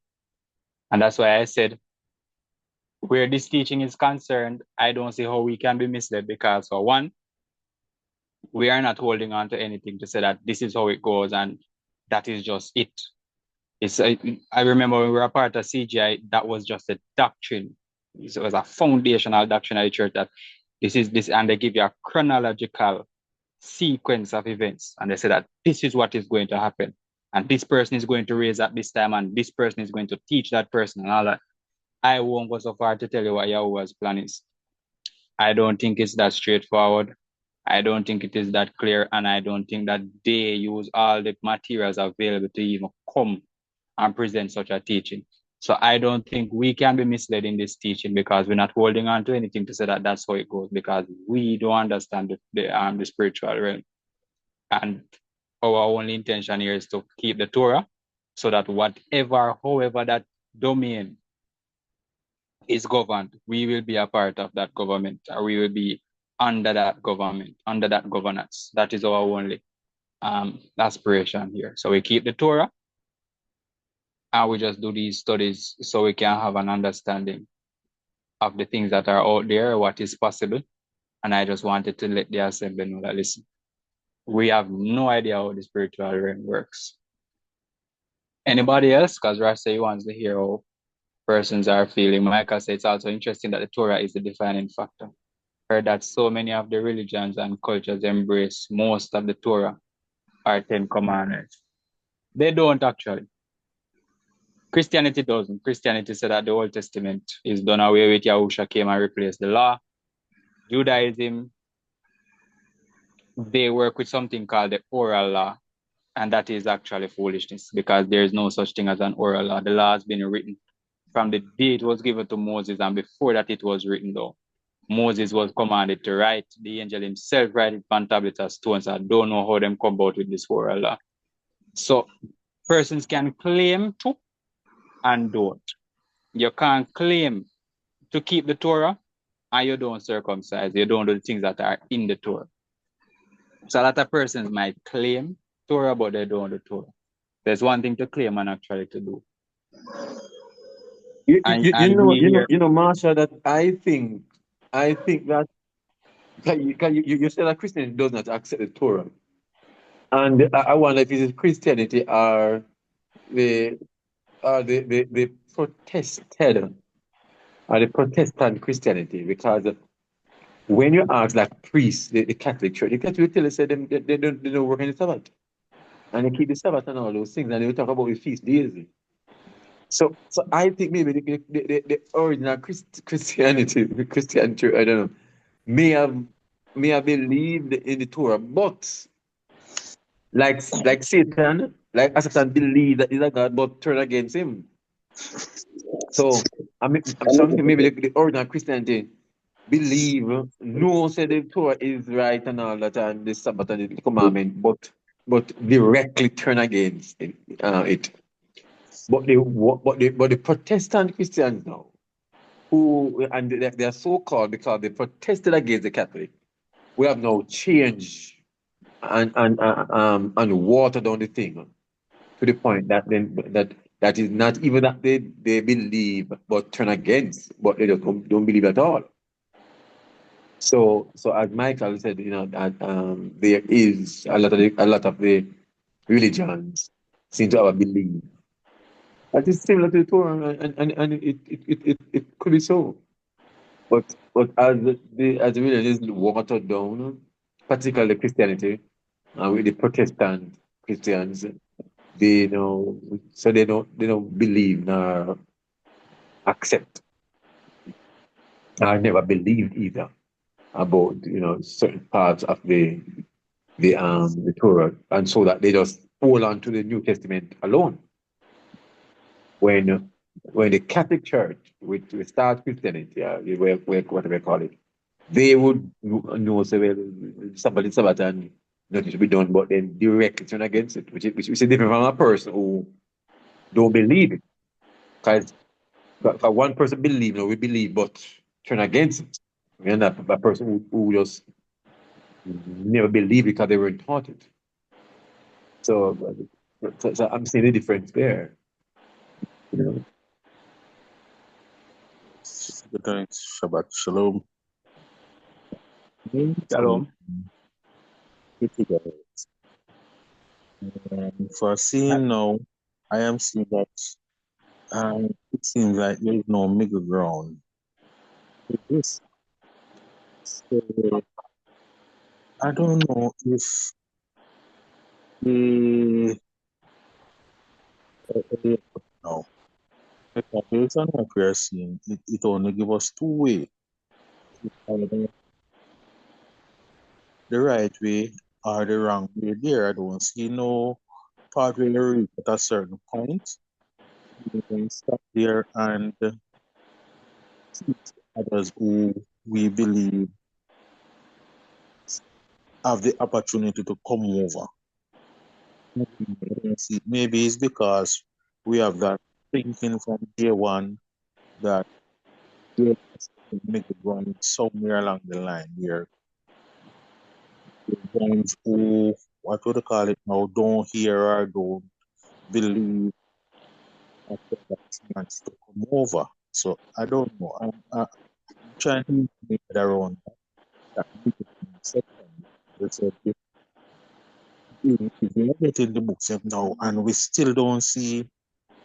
And that's why I said, where this teaching is concerned, I don't see how we can be misled, because for one, We are not holding on to anything to say that this is how it goes and that is just it. I remember when we were a part of CGI, that was just a doctrine. It was a foundational doctrine of the church that this is this, and they give you a chronological sequence of events, and they say that this is what is going to happen, and this person is going to raise at this time, and this person is going to teach that person, and all that. I won't go so far to tell you what Yahuwah's plan is. I don't think it's that straightforward. I don't think it is that clear, and I don't think that they use all the materials available to even come and present such a teaching. So I don't think we can be misled in this teaching because we're not holding on to anything to say that that's how it goes, because we don't understand the spiritual realm. And our only intention here is to keep the Torah so that however that domain is governed, we will be a part of that government, or we will be under that government, under that governance. That is our only aspiration here. So we keep the Torah, and we just do these studies so we can have an understanding of the things that are out there, what is possible. And I just wanted to let the assembly know that, listen, we have no idea how the spiritual realm works. Anybody else? Because Rasta wants to hear how persons are feeling. Micah said it's also interesting that the Torah is the defining factor. Heard that so many of the religions and cultures embrace most of the Torah or 10 commandments. They don't actually. Christianity doesn't. Christianity said that the Old Testament is done away with. Yahusha came and replaced the law. Judaism, they work with something called the oral law, and that is actually foolishness because there is no such thing as an oral law. The law has been written from the day it was given to Moses, and before that it was written down. Moses was commanded to write. The angel himself write it on tablets of stone. So I don't know how them come about with this oral law. So persons can claim to and don't. You can't claim to keep the Torah and you don't circumcise. You don't do the things that are in the Torah. So a lot of persons might claim Torah, but they don't do Torah. There's one thing to claim and actually to do. You know, Marsha, that I think that you said that Christianity does not accept the Torah, and I wonder if it is Christianity or the protested or the Protestant Christianity, because when you ask like priests, the Catholic Church, the Catholic tell us that they don't work in the Sabbath, and they keep the Sabbath and all those things, and they talk about the feast days. So I think maybe the original Christianity, the Christian church, I don't know, may have believed in the Torah, but like Satan, like Satan believed that he's a God, but turned against him. So I'm thinking maybe the original Christianity believe, no, say the Torah is right and all that, and the Sabbath and the commandment, but directly turn against it. But the Protestant Christians now, and they are so called because they protested against the Catholic, we have now changed and watered down the thing to the point that that is not even that they believe but turn against, but they just don't believe at all. So as Michael said, that there is a lot of the religions seem to have a belief that is similar to the Torah, and it could be so. But as the religion is watered down, particularly Christianity, with the Protestant Christians, they don't believe nor accept, or never believed either about certain parts of the Torah, and so that they just hold on to the New Testament alone. When the Catholic Church, which starts Christianity, whatever they call it, they would know, say, well, Sabbath and nothing should be done, but then directly turn against it, which is different from a person who don't believe it. Because one person believe, we believe, but turn against it. And that a person who just never believed it because they weren't taught it. So I'm seeing the difference there. Good night. Shabbat Shalom. Shalom. For seeing now, I am seeing that it seems like there is no middle ground with this. So I don't know if the no, because based on what we are seeing, it only give us two ways. Either the right way or the wrong way there. I don't see no part where you reach at a certain point. You can stop there and teach others who we believe have the opportunity to come over. Maybe it's because we have that thinking from day one that we make it run somewhere along the line where the ones who, what would you call it now, don't hear or don't believe that chance to come over. So I don't know. I'm trying to make it around that section. So if we look at in the books now and we still don't see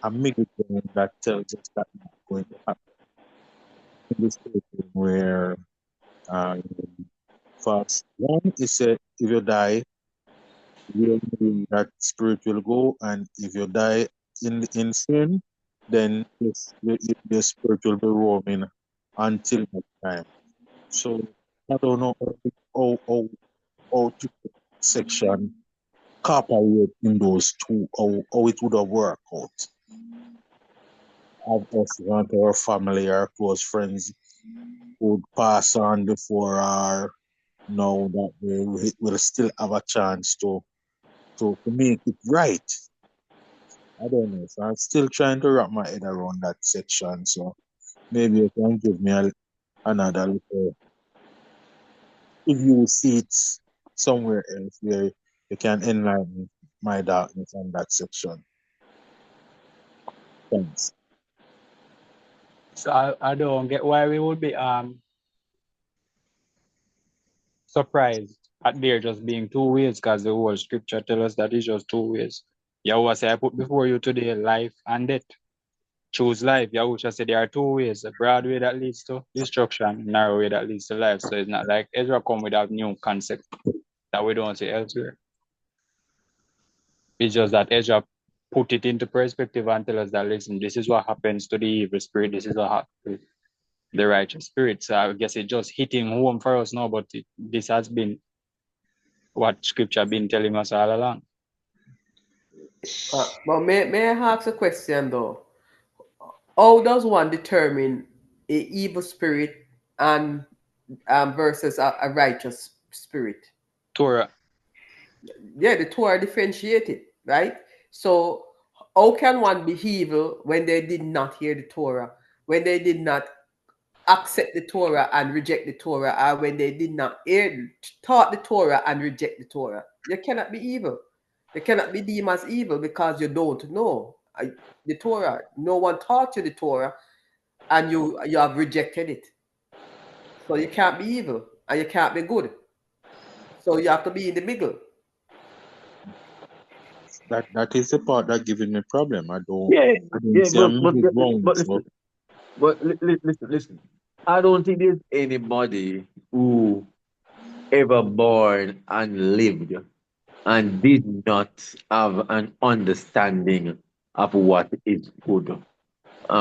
a middle ground that tells us that not going to happen in this situation where first one is if you die, you know that spirit will go, and if you die in sin, then the spirit will be roaming until that time. So I don't know how to section cooperate in those two, how it would have worked out. Have us want our family or close friends would pass on before or know that we will still have a chance to make it right. I don't know. So I'm still trying to wrap my head around that section. So maybe you can give me another little, if you see it somewhere else where you can enlighten my darkness on that section. Thanks. So I don't get why we would be surprised at there just being two ways, because the whole scripture tells us that it's just two ways. Yahweh said, I put before you today life and death. Choose life. Yahusha said there are two ways, a broad way that leads to destruction, narrow way that leads to life. So it's not like Ezra come with a new concept that we don't see elsewhere. It's just that Ezra put it into perspective and tell us that, listen, this is what happens to the evil spirit, this is what happens to the righteous spirit. So I guess it's just hitting home for us now, but this has been what scripture been telling us all along. But may I ask a question though? How does one determine a evil spirit and versus a righteous spirit? Torah. Yeah, the Torah differentiated, right? So how can one be evil when they did not hear the Torah, when they did not accept the Torah and reject the Torah, or when they did not taught the Torah and reject the Torah? You cannot be evil. You cannot be deemed as evil because you don't know the Torah. No one taught you the Torah, and you have rejected it. So you can't be evil and you can't be good. So you have to be in the middle. That is the part that giving me problem. I don't see listen. I don't think there's anybody who ever born and lived and did not have an understanding of what is good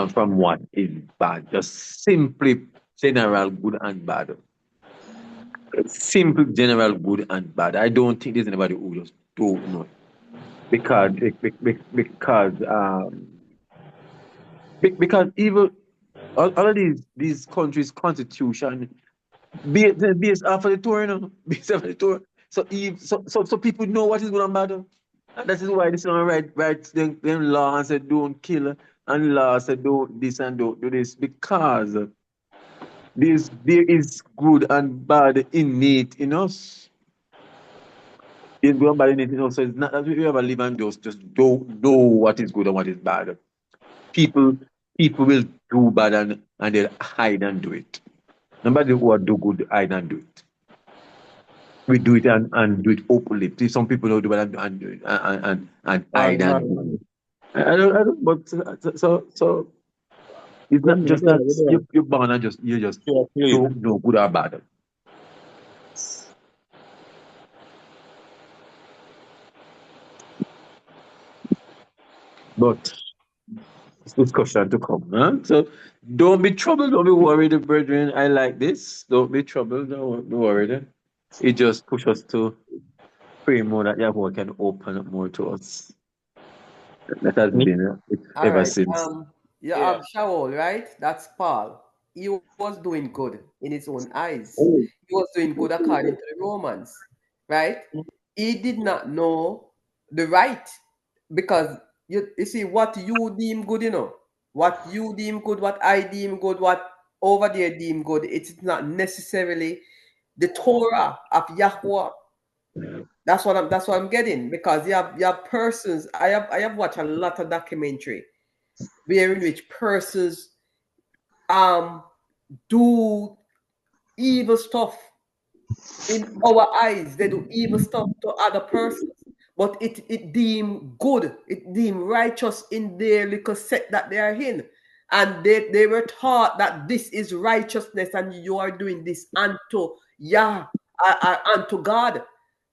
from what is bad. Just simply general good and bad. Simple general good and bad. I don't think there's anybody who just don't know. Because even all of these countries' constitution based off of the Torah, you know, based off of the Torah. So people know what is good and bad. And that is why this one right them law and said don't kill, and law said don't this and don't do this, because there is good and bad innate in us. There's good and bad innate in us. So it's not that we ever live and just don't know what is good and what is bad. People will do bad and they'll hide and do it. Nobody who will do good hide and do it. we do it and do it openly. See, some people don't do it and hide and I don't, but so it's not just that you're born and you just don't know good or bad. But it's discussion to come, huh? So don't be troubled, don't be worried, brethren. I like this. Don't be troubled, don't be worried. It just pushes us to pray more that Yahweh can open up more to us. That has been it All ever right. since. You Yeah. have Shaul, right? That's Paul. He was doing good in his own eyes. Oh. He was doing good according to the Romans, right? He did not know the right because you see what you deem good, what you deem good, what I deem good, what over there deem good. It's not necessarily the Torah of Yahweh. That's what I'm getting because you have persons. I have watched a lot of documentary where in which persons do evil stuff in our eyes. They do evil stuff to other persons, but it deem good, it deem righteous in their little set that they are in, and they were taught that this is righteousness, and you are doing this unto unto God.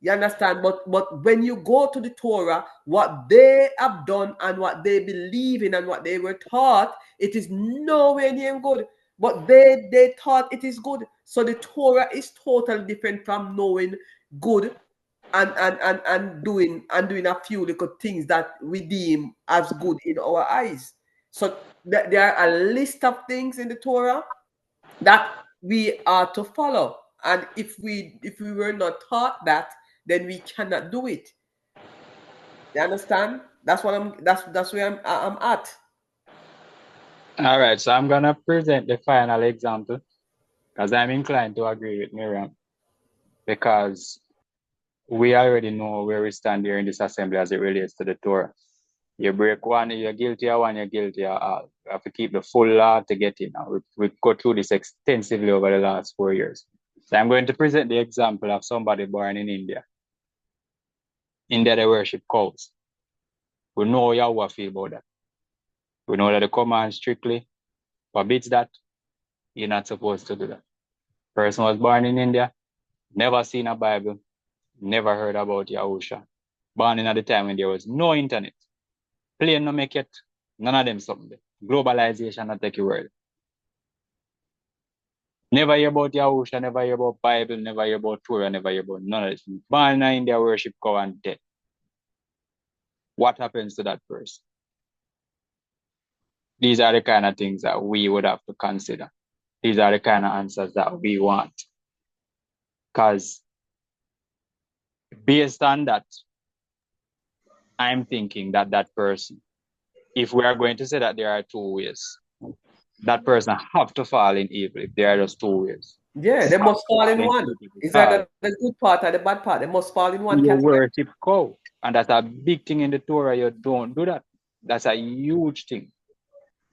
You understand? But when you go to the Torah, what they have done and what they believe in and what they were taught, it is nowhere near good. But they thought it is good. So the Torah is totally different from knowing good and doing a few little things that we deem as good in our eyes. So there are a list of things in the Torah that we are to follow. And if we were not taught that, then we cannot do it. You understand? That's what that's where I'm at. All right, so I'm gonna present the final example because I'm inclined to agree with Miriam because we already know where we stand here in this assembly as it relates to the Torah. You break one, you're guilty of one, you're guilty of all. You have to keep the full law to get in. Now, we go through this extensively over the last 4 years. So I'm going to present the example of somebody born in India. India, they worship cows. We know Yahweh feel about that. We know that the command strictly forbids that. You're not supposed to do that. Person was born in India, never seen a Bible, never heard about Yahusha. Born in at the time when there was no internet. Plane no make it. None of them something. Globalization not take your word. Never hear about Yahusha, never hear about Bible, never hear about Torah, never hear about none of this. Born in India, worship cow and dead. What happens to that person? These are the kind of things that we would have to consider. These are the kind of answers that we want. Because based on that, I'm thinking that that person, if we are going to say that there are two ways, that person have to fall in evil if there are just two ways. Yeah, they must fall in one. Is that the good part or the bad part? They must fall in one you category. worship cow. And that's a big thing in the Torah. You don't do that. That's a huge thing.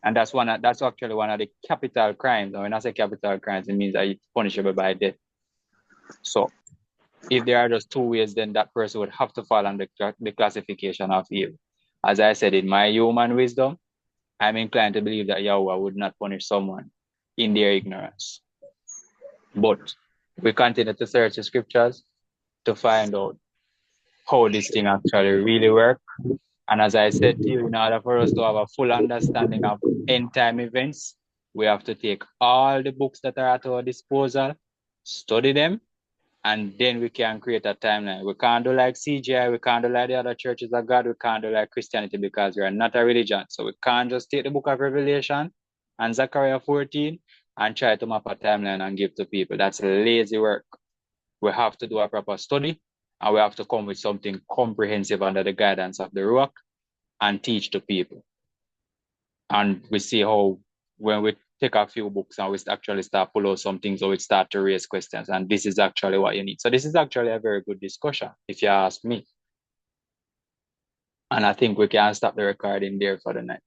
And that's actually one of the capital crimes. And when I say capital crimes, it means that it's punishable by death. So if there are just two ways, then that person would have to fall under the classification of evil. As I said, in my human wisdom, I'm inclined to believe that Yahweh would not punish someone in their ignorance. But we continue to search the scriptures to find out how this thing actually really works. And as I said to you, in order for us to have a full understanding of end time events, we have to take all the books that are at our disposal, study them, and then we can create a timeline. We can't do like CGI, we can't do like the other churches of God, we can't do like Christianity because we are not a religion. So we can't just take the book of Revelation and Zechariah 14 and try to map a timeline and give to people. That's lazy work. We have to do a proper study and we have to come with something comprehensive under the guidance of the Ruach and teach to people. And we see how when we take a few books and we actually start pull out some things, or we start to raise questions, and this is actually what you need. So this is actually a very good discussion, if you ask me. And I think we can stop the recording there for the night.